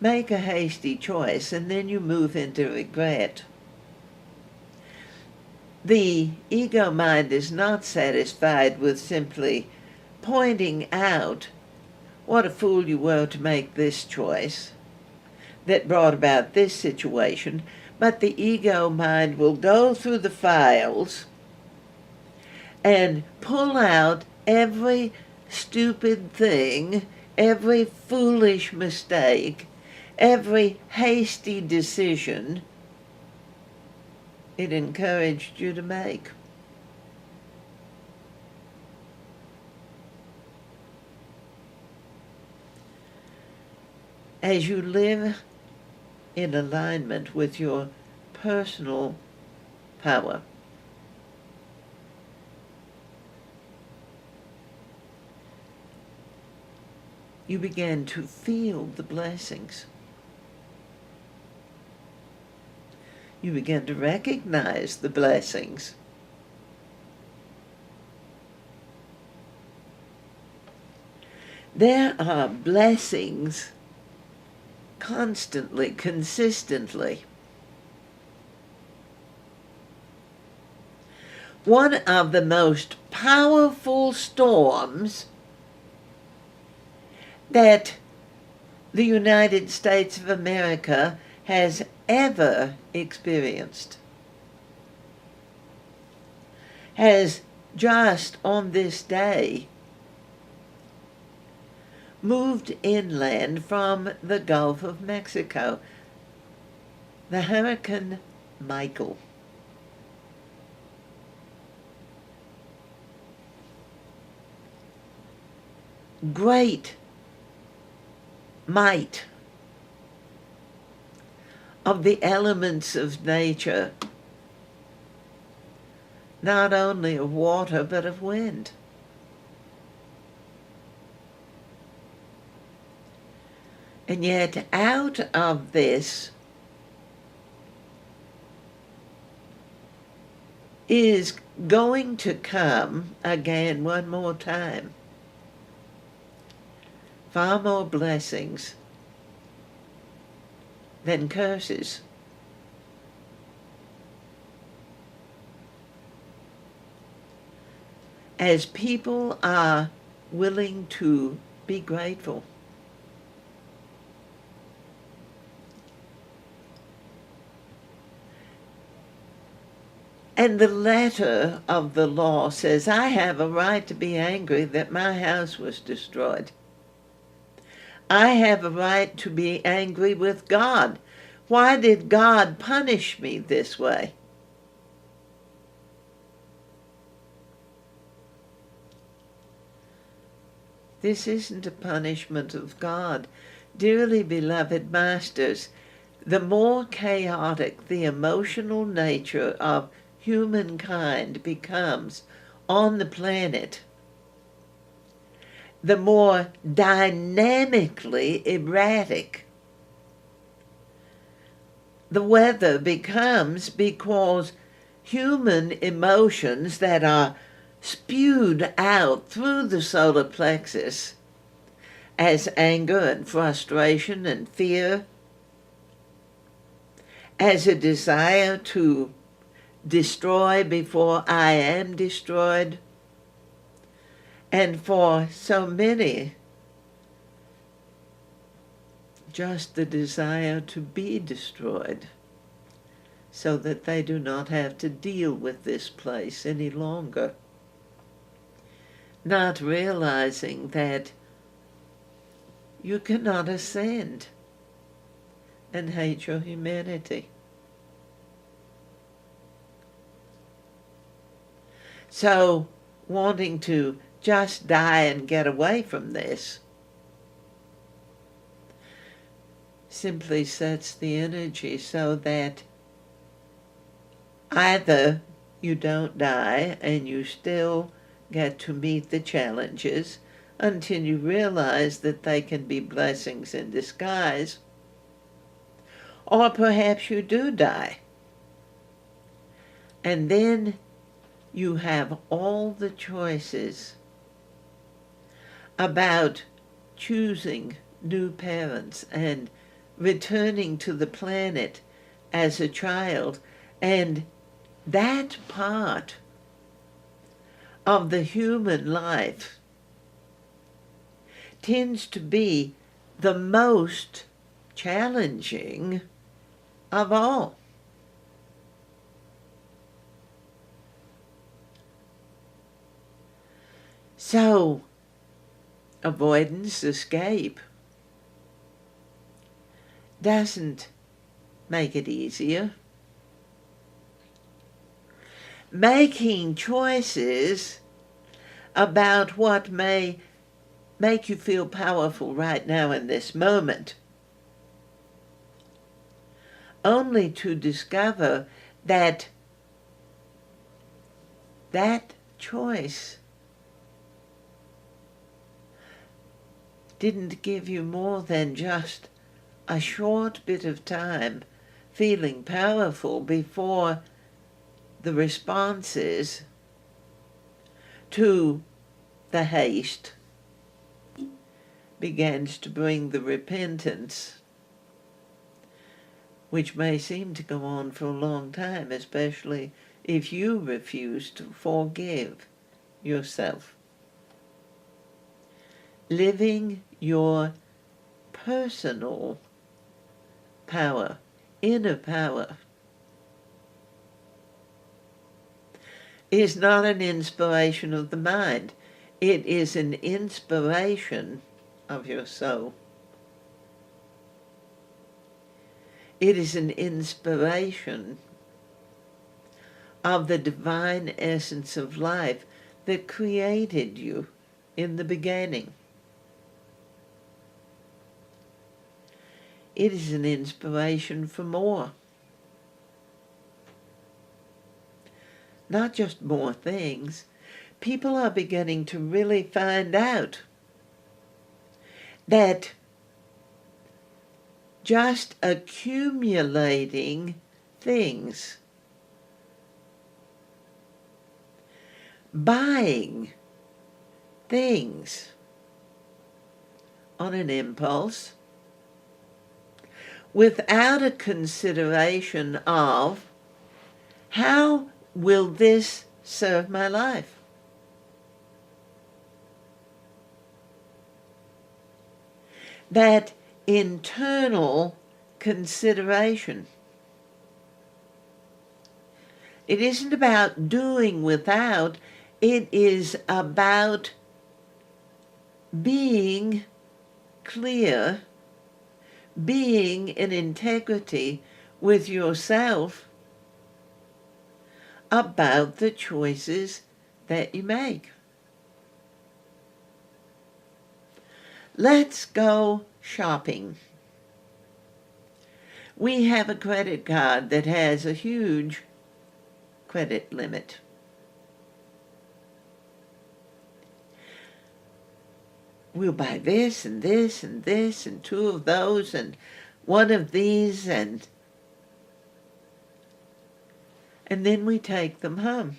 make a hasty choice and then you move into regret, the ego mind is not satisfied with simply pointing out what a fool you were to make this choice that brought about this situation, but the ego mind will go through the files and pull out every stupid thing, every foolish mistake, every hasty decision it encouraged you to make. As you live in alignment with your personal power, you begin to feel the blessings. You begin to recognize the blessings. There are blessings constantly, consistently. One of the most powerful storms that the United States of America has ever experienced has just on this day moved inland from the Gulf of Mexico, the Hurricane Michael. Great might of the elements of nature, not only of water but of wind. And yet out of this is going to come, again one more time, far more blessings than curses. As people are willing to be grateful. And the letter of the law says, I have a right to be angry that my house was destroyed. I have a right to be angry with God. Why did God punish me this way? This isn't a punishment of God. Dearly beloved masters, the more chaotic the emotional nature of humankind becomes on the planet, the more dynamically erratic the weather becomes, because human emotions that are spewed out through the solar plexus as anger and frustration and fear as a desire to destroy before I am destroyed. And for so many, just the desire to be destroyed so that they do not have to deal with this place any longer. Not realizing that you cannot ascend and hate your humanity. So, wanting to just die and get away from this simply sets the energy so that either you don't die and you still get to meet the challenges until you realize that they can be blessings in disguise, or perhaps you do die. And then you have all the choices about choosing new parents and returning to the planet as a child. And that part of the human life tends to be the most challenging of all. So, avoidance, escape, doesn't make it easier. Making choices about what may make you feel powerful right now in this moment, only to discover that that choice didn't give you more than just a short bit of time feeling powerful before the responses to the haste begins to bring the repentance, which may seem to go on for a long time, especially if you refuse to forgive yourself. Living your personal power, inner power, is not an inspiration of the mind. It is an inspiration of your soul. It is an inspiration of the divine essence of life that created you in the beginning. It is an inspiration for more. Not just more things. People are beginning to really find out that just accumulating things, buying things on an impulse, without a consideration of how will this serve my life? That internal consideration. It isn't about doing without, it is about being clear, being in integrity with yourself about the choices that you make. Let's go shopping. We have a credit card that has a huge credit limit. We'll buy this and this and this and two of those and one of these and then we take them home.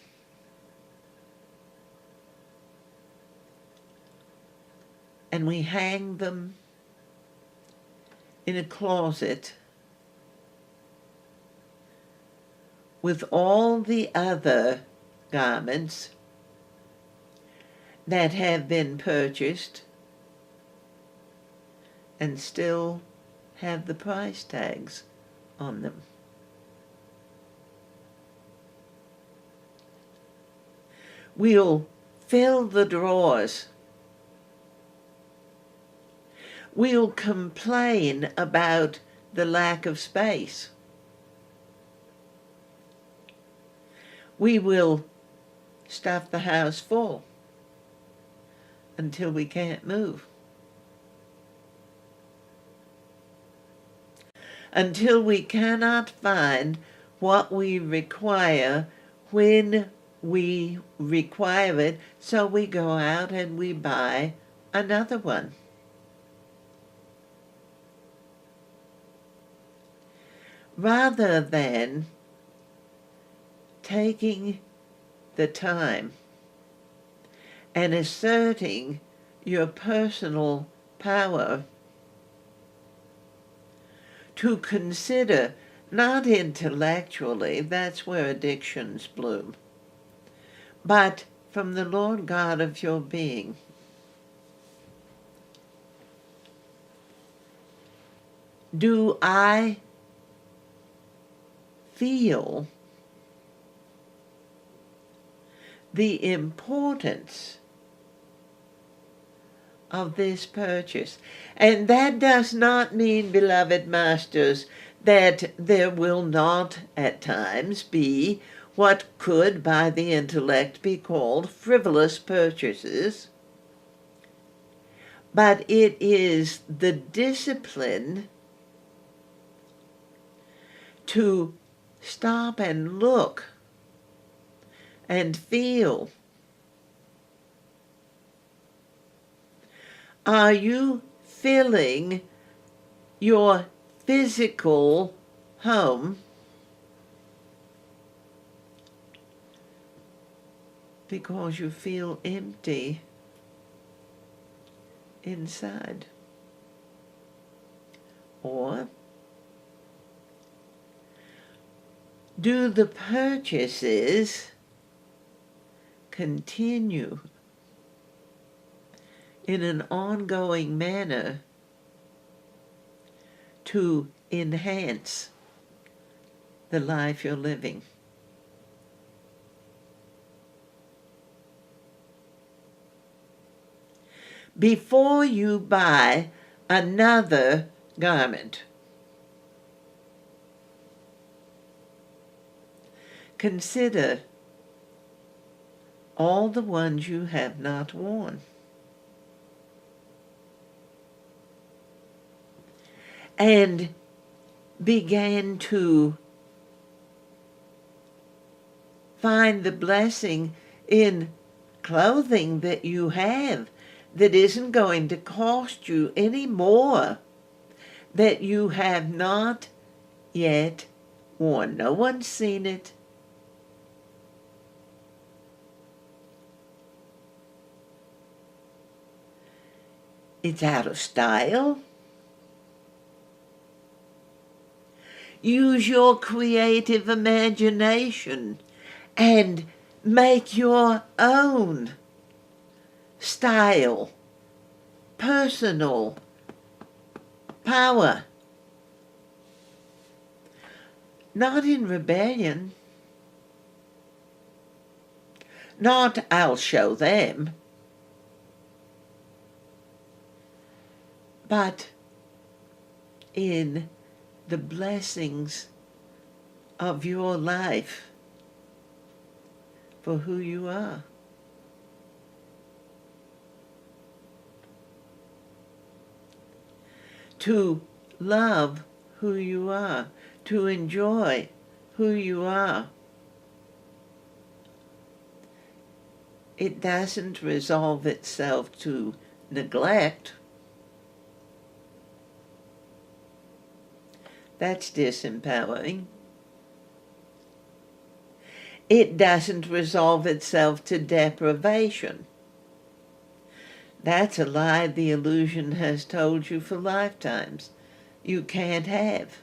And we hang them in a closet with all the other garments that have been purchased and still have the price tags on them. We'll fill the drawers. We'll complain about the lack of space. We will stuff the house full until we can't move. Until we cannot find what we require when we require it, so we go out and we buy another one. Rather than taking the time and asserting your personal power to consider, not intellectually, that's where addictions bloom, but from the Lord God of your being. Do I feel the importance of this purchase? And that does not mean, beloved masters, that there will not at times be what could by the intellect be called frivolous purchases, but it is the discipline to stop and look and feel. Are you filling your physical home because you feel empty inside? Or do the purchases continue in an ongoing manner to enhance the life you're living? Before you buy another garment, consider all the ones you have not worn. And began to find the blessing in clothing that you have that isn't going to cost you any more, that you have not yet worn. No one's seen it. It's out of style. Use your creative imagination and make your own style, personal power. Not in rebellion. Not, I'll show them. But in the blessings of your life for who you are. To love who you are, to enjoy who you are. It doesn't resolve itself to neglect. That's disempowering. It doesn't resolve itself to deprivation. That's a lie the illusion has told you for lifetimes. You can't have.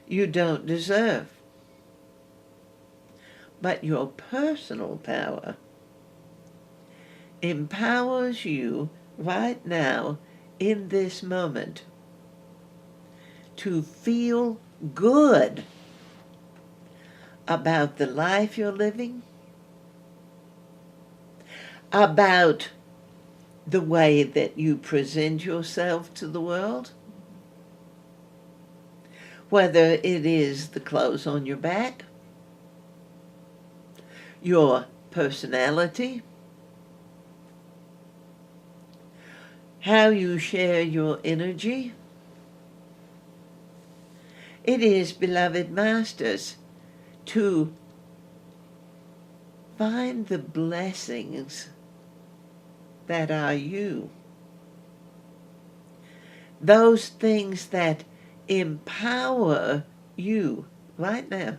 You don't deserve. but your personal power empowers you right now in this moment to feel good about the life you're living, about the way that you present yourself to the world, whether it is the clothes on your back, your personality, how you share your energy. It is, beloved masters, to find the blessings that are you. Those things that empower you right now.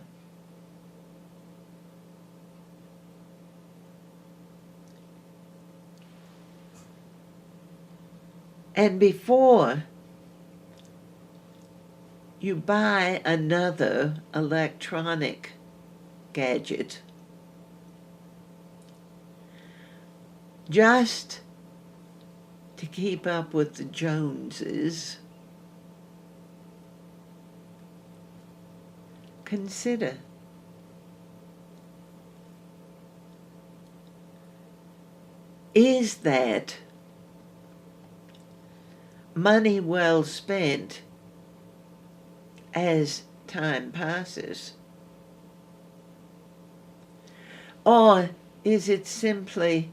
And before you buy another electronic gadget, just to keep up with the Joneses, consider is that money well spent as time passes? Or is it simply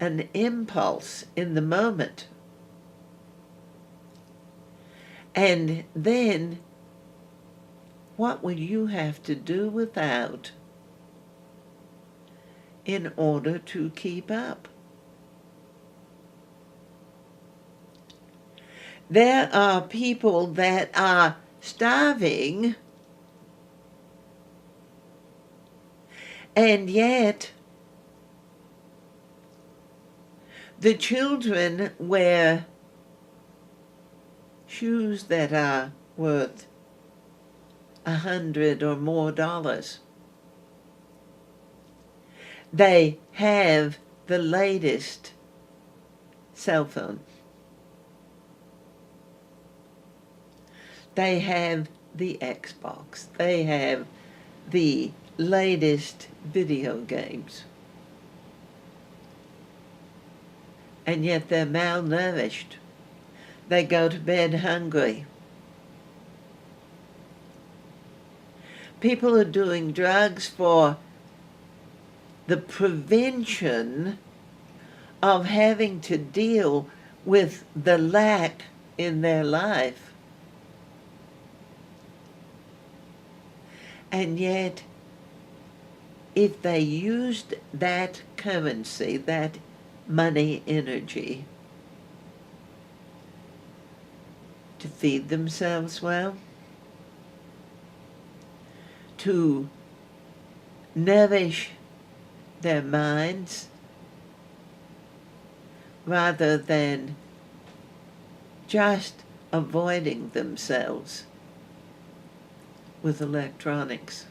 an impulse in the moment? And then what will you have to do without in order to keep up? There are people that are starving, and yet the children wear shoes that are worth $100 or more. They have the latest cell phone. They have the Xbox. They have the latest video games. And yet they're malnourished. They go to bed hungry. People are doing drugs for the prevention of having to deal with the lack in their life. And yet, if they used that currency, that money energy, to feed themselves well, to nourish their minds, rather than just avoiding themselves with electronics.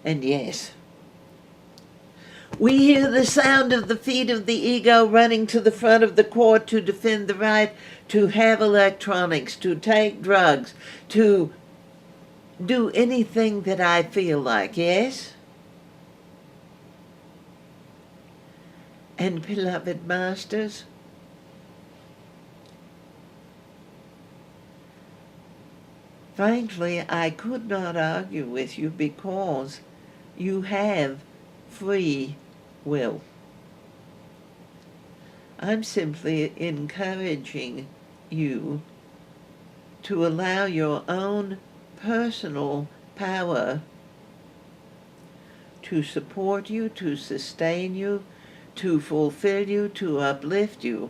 And yes, we hear the sound of the feet of the ego running to the front of the court to defend the right to have electronics, to take drugs, to do anything that I feel like, yes? And beloved masters, frankly, I could not argue with you because you have free will. I'm simply encouraging you to allow your own personal power to support you, to sustain you, to fulfill you, to uplift you,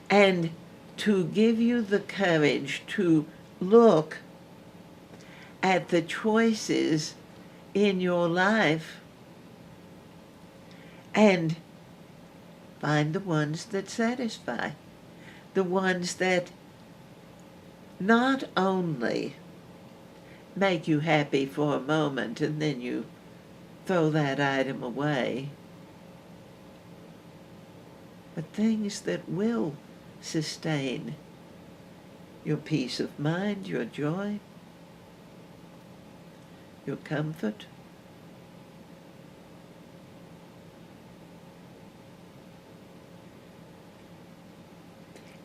and to give you the courage to look at the choices in your life and find the ones that satisfy, the ones that not only make you happy for a moment and then you throw that item away, but things that will sustain your peace of mind, your joy, your comfort.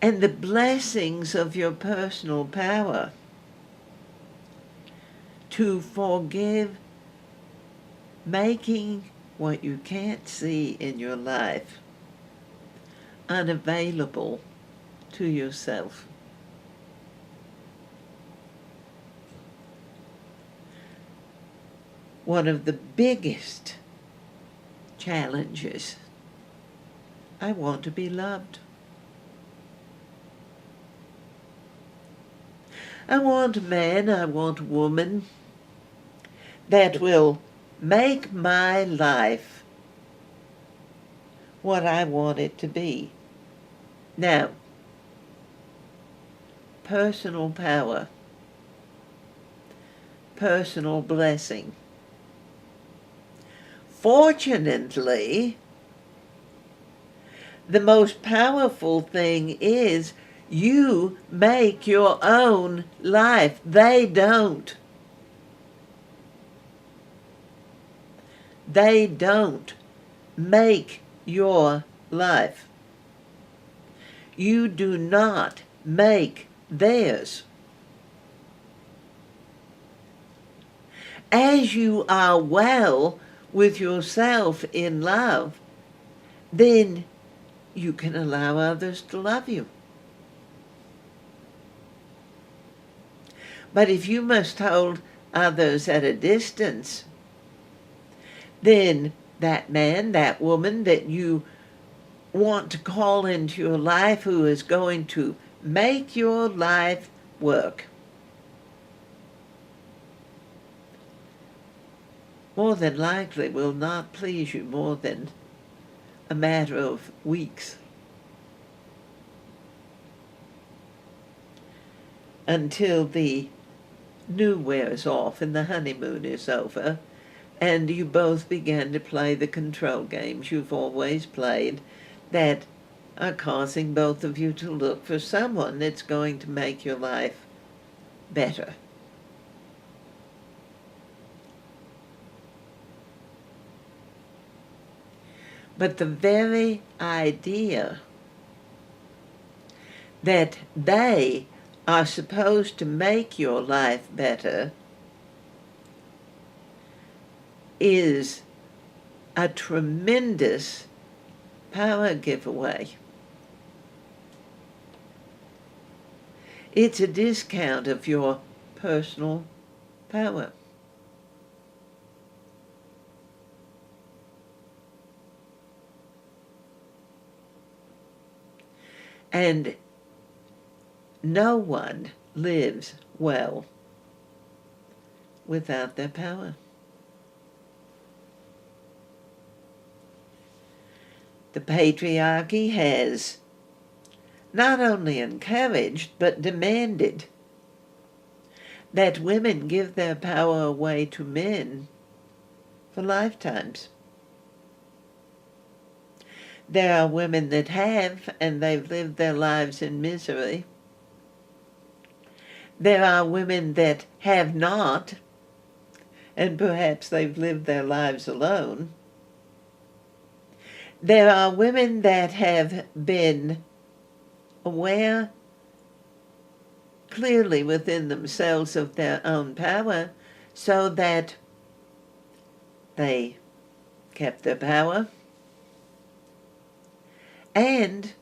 And the blessings of your personal power to forgive, making what you can't see in your life unavailable to yourself. One of the biggest challenges, I want to be loved. I want a man, I want a woman that will make my life what I want it to be. Now, personal power, personal blessing. Fortunately, the most powerful thing is you make your own life. They don't. They don't make your life. You do not make theirs. As you are well with yourself in love, then you can allow others to love you. But if you must hold others at a distance, then that man, that woman that you want to call into your life, who is going to make your life work, more than likely will not please you more than a matter of weeks, until the new wears off and the honeymoon is over, and you both begin to play the control games you've always played that are causing both of you to look for someone that's going to make your life better. But the very idea that they are supposed to make your life better is a tremendous power giveaway. It's a discount of your personal power. And no one lives well without their power. The patriarchy has not only encouraged but demanded that women give their power away to men for lifetimes. There are women that have, and they've lived their lives in misery. There are women that have not, and perhaps they've lived their lives alone. There are women that have been aware clearly within themselves of their own power, so that they kept their power and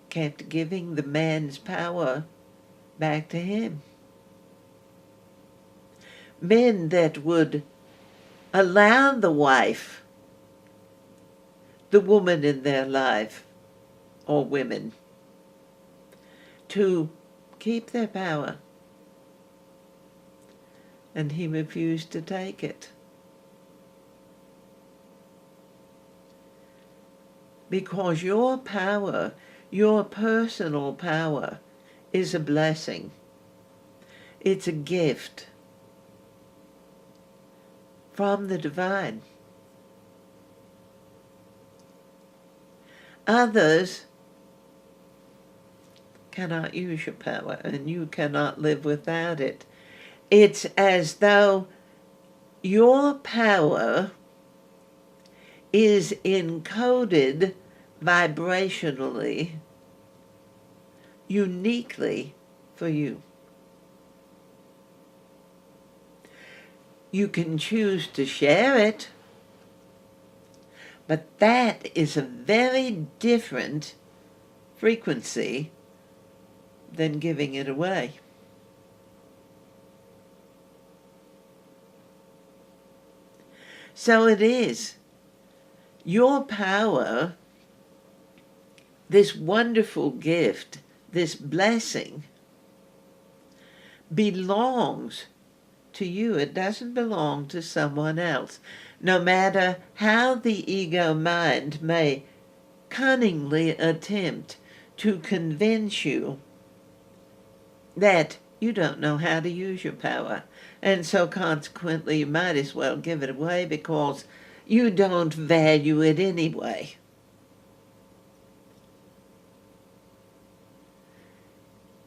kept giving the man's power back to him. Men that would allow the wife, the woman in their life, or women, to keep their power, and he refused to take it. Because your power, your personal power, is a blessing. It's a gift from the divine. Others cannot use your power, and you cannot live without it. It's as though your power is encoded vibrationally, uniquely for you. You can choose to share it, but that is a very different frequency than giving it away. So it is. Your power, this wonderful gift, this blessing, belongs to you. It doesn't belong to someone else. No matter how the ego mind may cunningly attempt to convince you that you don't know how to use your power, and so consequently you might as well give it away because you don't value it anyway.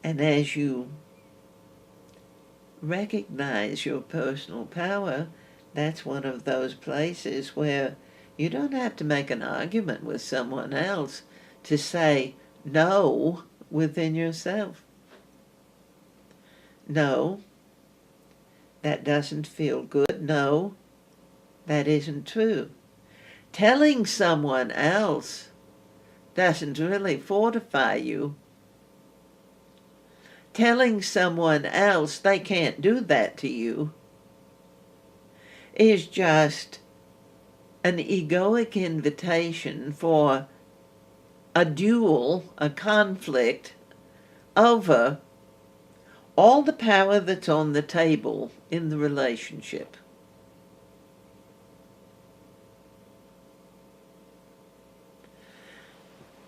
And as you recognize your personal power, that's one of those places where you don't have to make an argument with someone else to say no within yourself. No, that doesn't feel good. No, that isn't true. Telling someone else doesn't really fortify you. Telling someone else they can't do that to you is just an egoic invitation for a duel, a conflict over all the power that's on the table in the relationship.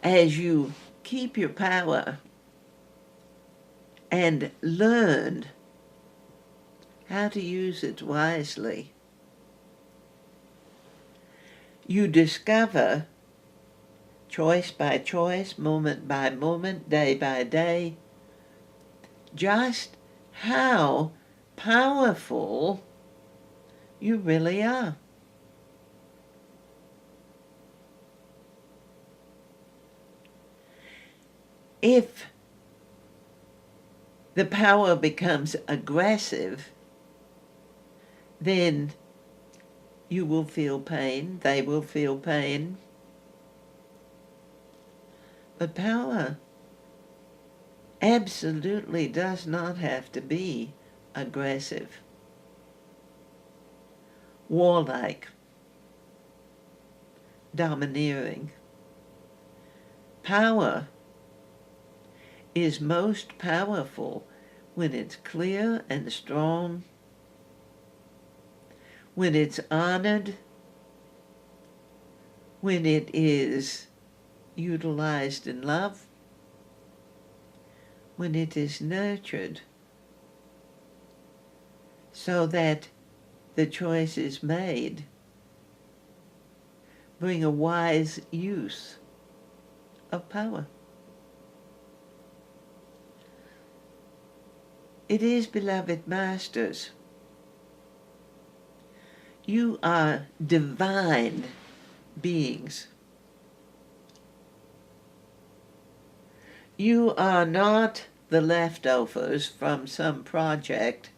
As you keep your power and learn how to use it wisely, you discover, choice by choice, moment by moment, day by day, just how powerful you really are. If the power becomes aggressive, then you will feel pain, they will feel pain. But power absolutely does not have to be aggressive, warlike, domineering. Power is most powerful when it's clear and strong, when it's honored, when it is utilized in love, when it is nurtured, so that the choices made bring a wise use of power. It is, beloved masters, you are divine beings. You are not the leftovers from some project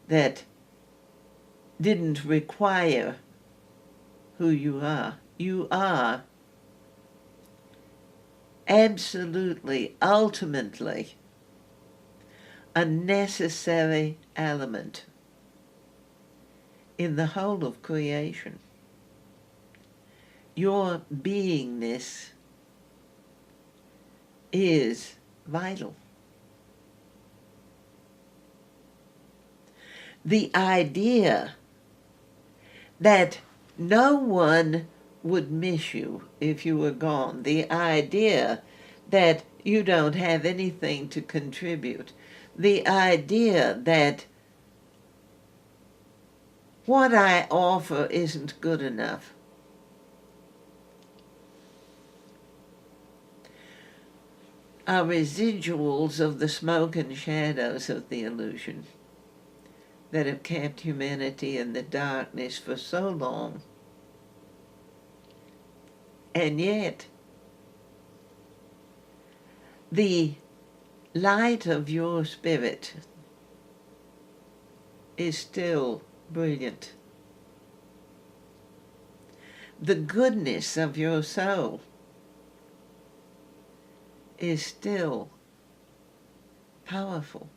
that didn't require who you are. You are absolutely, ultimately, a necessary element in the whole of creation. Your beingness is vital. The idea that no one would miss you if you were gone, the idea that you don't have anything to contribute. The idea that what I offer isn't good enough. Are residuals of the smoke and shadows of the illusion that have kept humanity in the darkness for so long. And yet, the light of your spirit is still brilliant. The goodness of your soul is still powerful.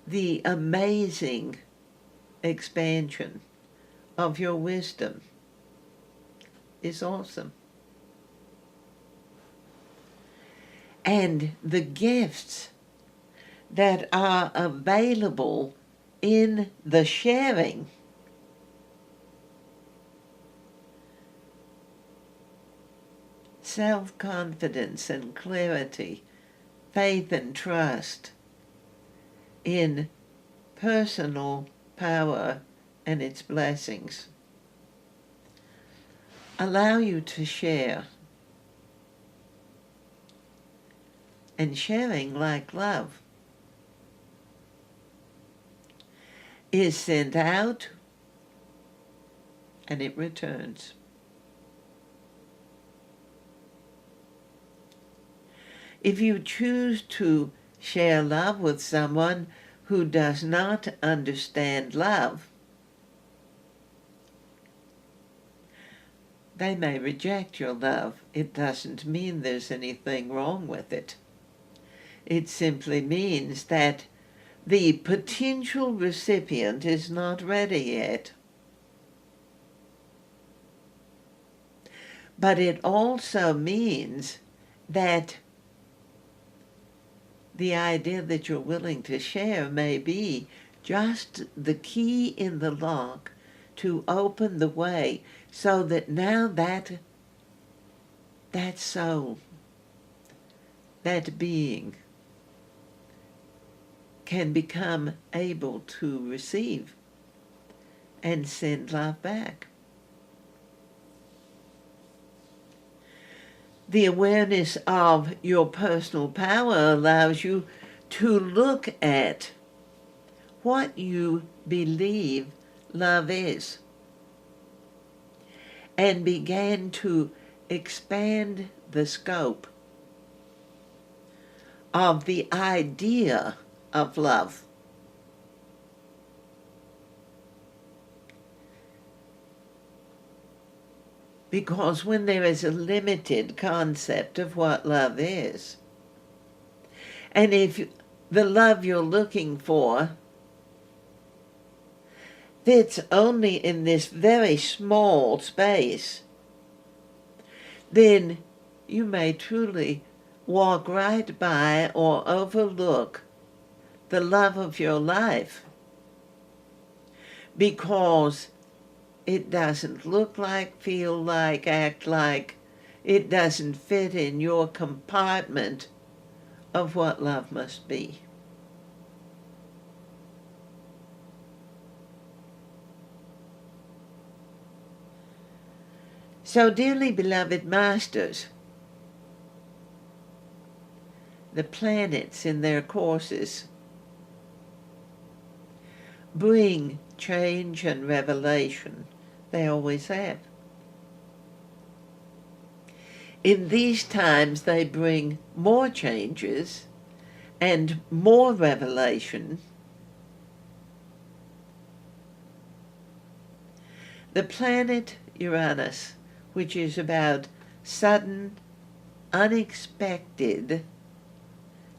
The amazing expansion of your wisdom is awesome. And the gifts that are available in the sharing self-confidence and clarity, faith and trust in personal power and its blessings allow you to share. And sharing, like love, is sent out and it returns. If you choose to share love with someone who does not understand love, they may reject your love. It doesn't mean there's anything wrong with it. It simply means that the potential recipient is not ready yet. But it also means that the idea that you're willing to share may be just the key in the lock to open the way so that now that soul, that being, can become able to receive and send love back. The awareness of your personal power allows you to look at what you believe love is and begin to expand the scope of the idea of love. Because when there is a limited concept of what love is, and if the love you're looking for fits only in this very small space, then you may truly walk right by or overlook the love of your life because it doesn't look like, feel like, act like, it doesn't fit in your compartment of what love must be. So, dearly beloved masters, the planets in their courses bring change and revelation. They always have. In these times, they bring more changes and more revelation. The planet Uranus, which is about sudden, unexpected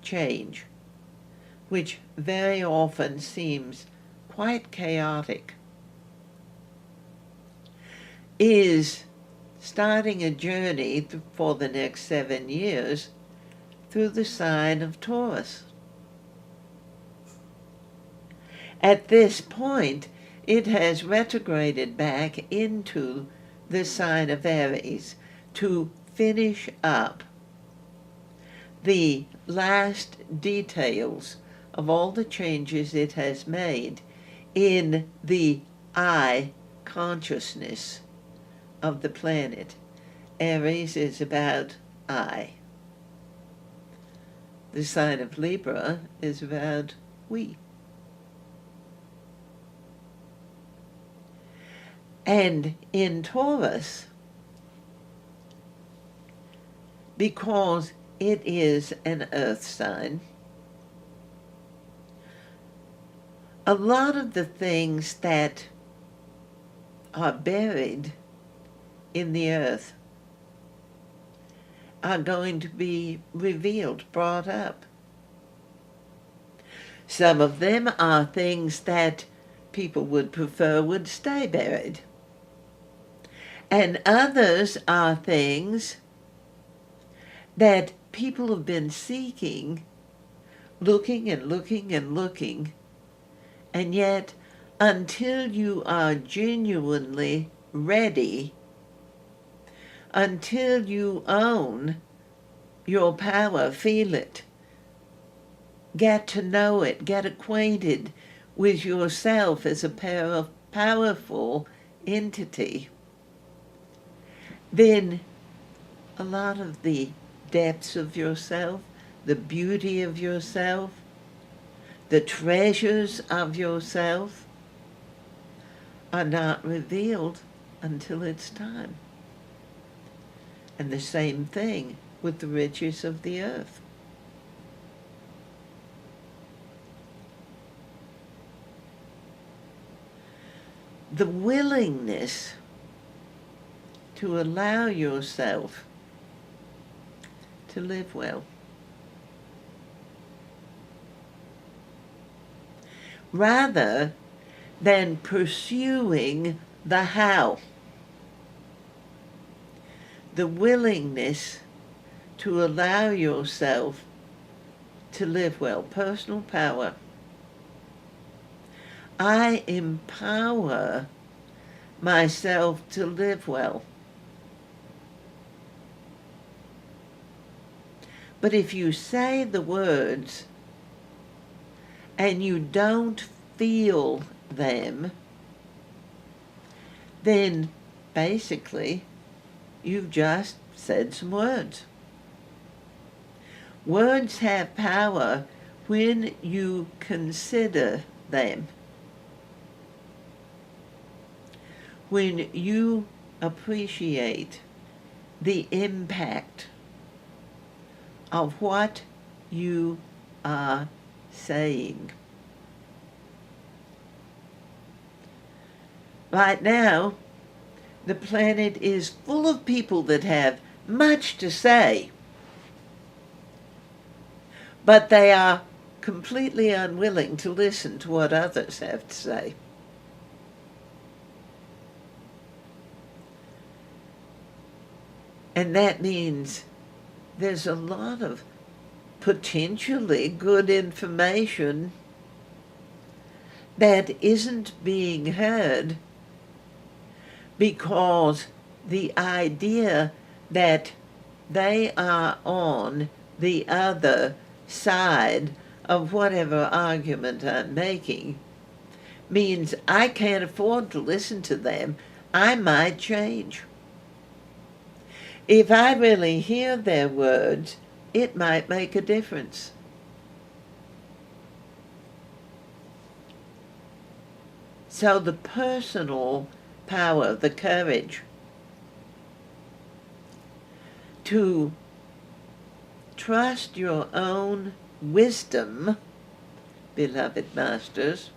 change, which very often seems quite chaotic, is starting a journey for the next 7 years through the sign of Taurus. At this point, it has retrograded back into the sign of Aries to finish up the last details of all the changes it has made in the I consciousness of the planet. Aries is about I. The sign of Libra is about we. And in Taurus, because it is an earth sign, a lot of the things that are buried in the earth are going to be revealed, brought up. Some of them are things that people would prefer would stay buried. And others are things that people have been seeking, looking and looking and looking, and yet until you are genuinely ready, until you own your power, feel it, get to know it, get acquainted with yourself as a powerful entity, then a lot of the depths of yourself, the beauty of yourself, the treasures of yourself are not revealed until it's time. And the same thing with the riches of the earth. The willingness to allow yourself to live well, rather than pursuing the how. The willingness to allow yourself to live well, personal power. I empower myself to live well. But if you say the words and you don't feel them, then basically you've just said some words. Words have power when you consider them, when you appreciate the impact of what you are saying. Right now, the planet is full of people that have much to say, but they are completely unwilling to listen to what others have to say. And that means there's a lot of potentially good information that isn't being heard because the idea that they are on the other side of whatever argument I'm making means I can't afford to listen to them. I might change. If I really hear their words, it might make a difference. So the personal power, the courage to trust your own wisdom, beloved masters,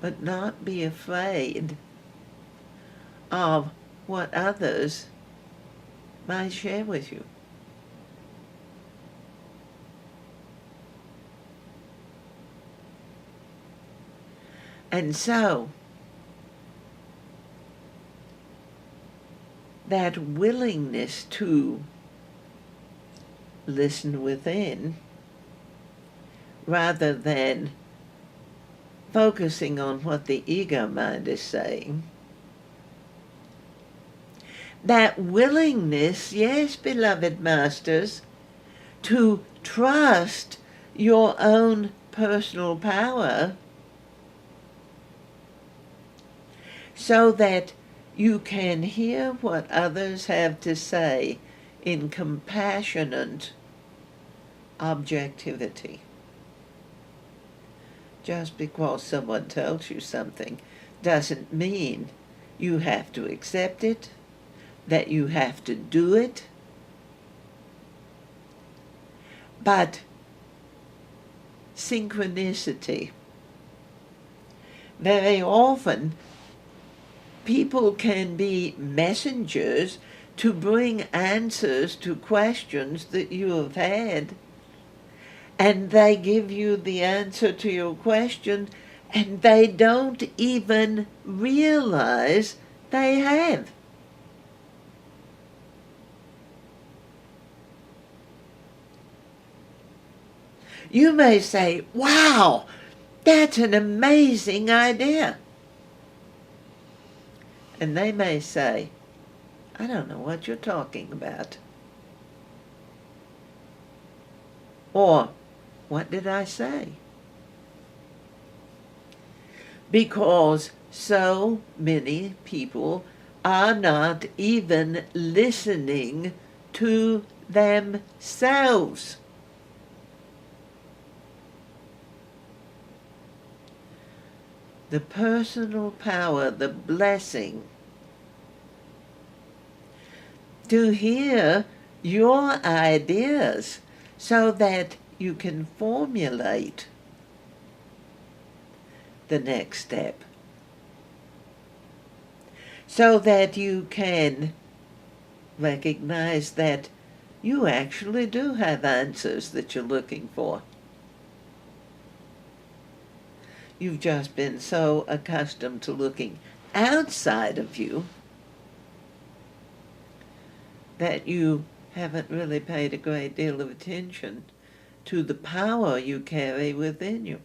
but not be afraid of what others might share with you. And so, that willingness to listen within, rather than focusing on what the ego mind is saying, that willingness, yes, beloved masters, to trust your own personal power so that you can hear what others have to say in compassionate objectivity. Just because someone tells you something doesn't mean you have to accept it, that you have to do it. But synchronicity. Very often, people can be messengers to bring answers to questions that you have had, and they give you the answer to your question, and they don't even realize they have. You may say, wow, that's an amazing idea. And they may say, I don't know what you're talking about. Or, what did I say? Because so many people are not even listening to themselves. The personal power, the blessing, to hear your ideas so that you can formulate the next step, so that you can recognize that you actually do have answers that you're looking for. You've just been so accustomed to looking outside of you that you haven't really paid a great deal of attention to the power you carry within you.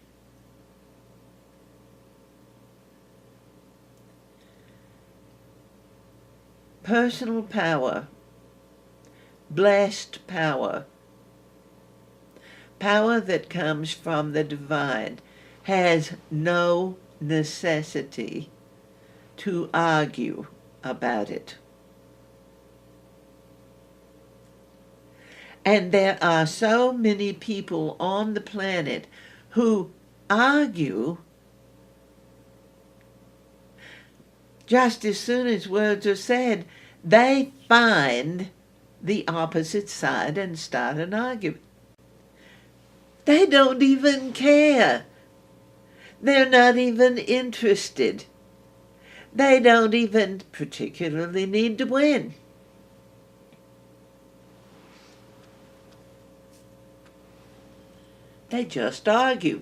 Personal power, blessed power, power that comes from the divine, has no necessity to argue about it. And there are so many people on the planet who argue just as soon as words are said. They find the opposite side and start an argument. They don't even care. They're not even interested. They don't even particularly need to win. They just argue.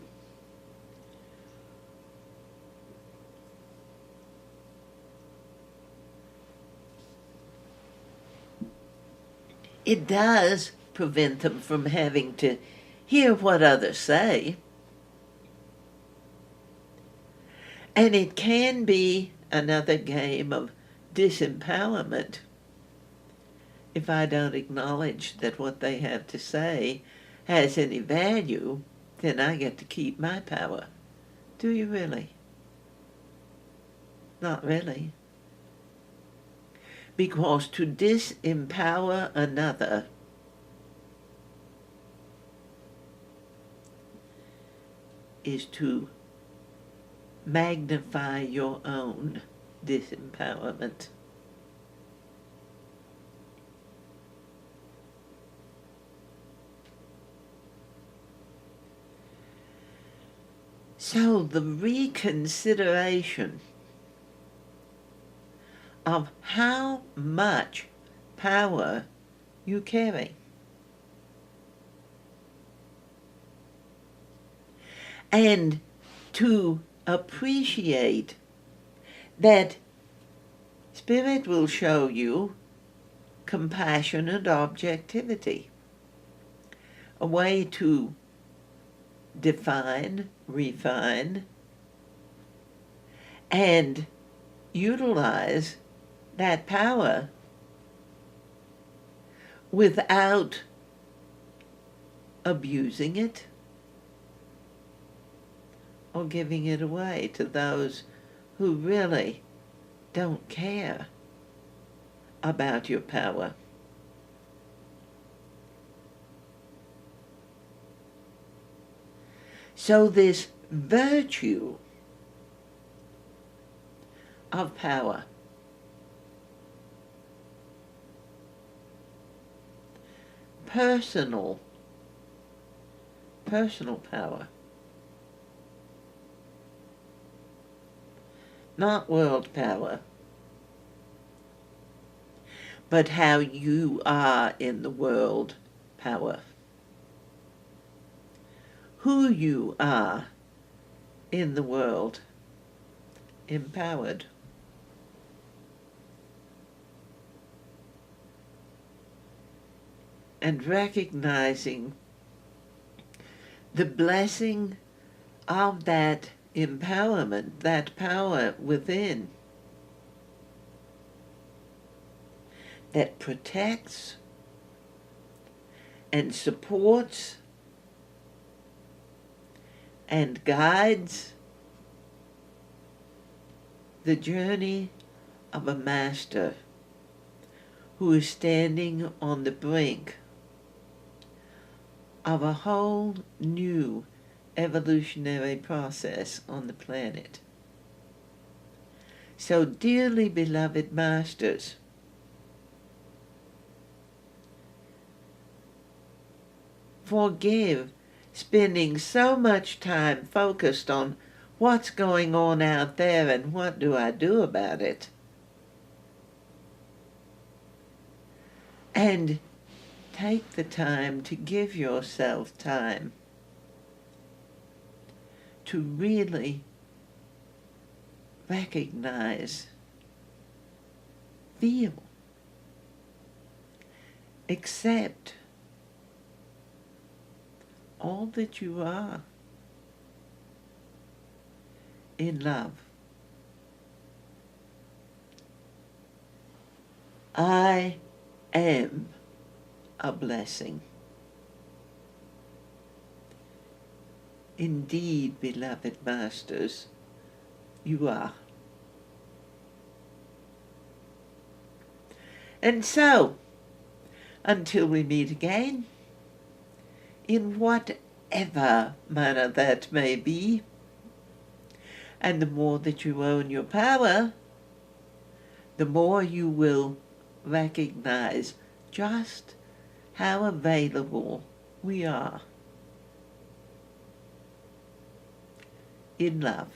It does prevent them from having to hear what others say. And it can be another game of disempowerment if I don't acknowledge that what they have to say has any value, then I get to keep my power. Do you really? Not really. Because to disempower another is to magnify your own disempowerment. So the reconsideration of how much power you carry. And to appreciate that Spirit will show you compassionate objectivity, a way to define, refine, and utilize that power without abusing it or giving it away to those who really don't care about your power. So this virtue of power personal power, not world power, but how you are in the world power, who you are in the world empowered. And recognizing the blessing of that empowerment, that power within, that protects and supports and guides the journey of a master who is standing on the brink of a whole new evolutionary process on the planet. So, dearly beloved masters, forgive spending so much time focused on what's going on out there and what do I do about it. And take the time to give yourself time to really recognize, feel, accept all that you are in love. I am a blessing. Indeed, beloved masters, you are. And so, until we meet again, in whatever manner that may be, and the more that you own your power, the more you will recognize just how available we are in love.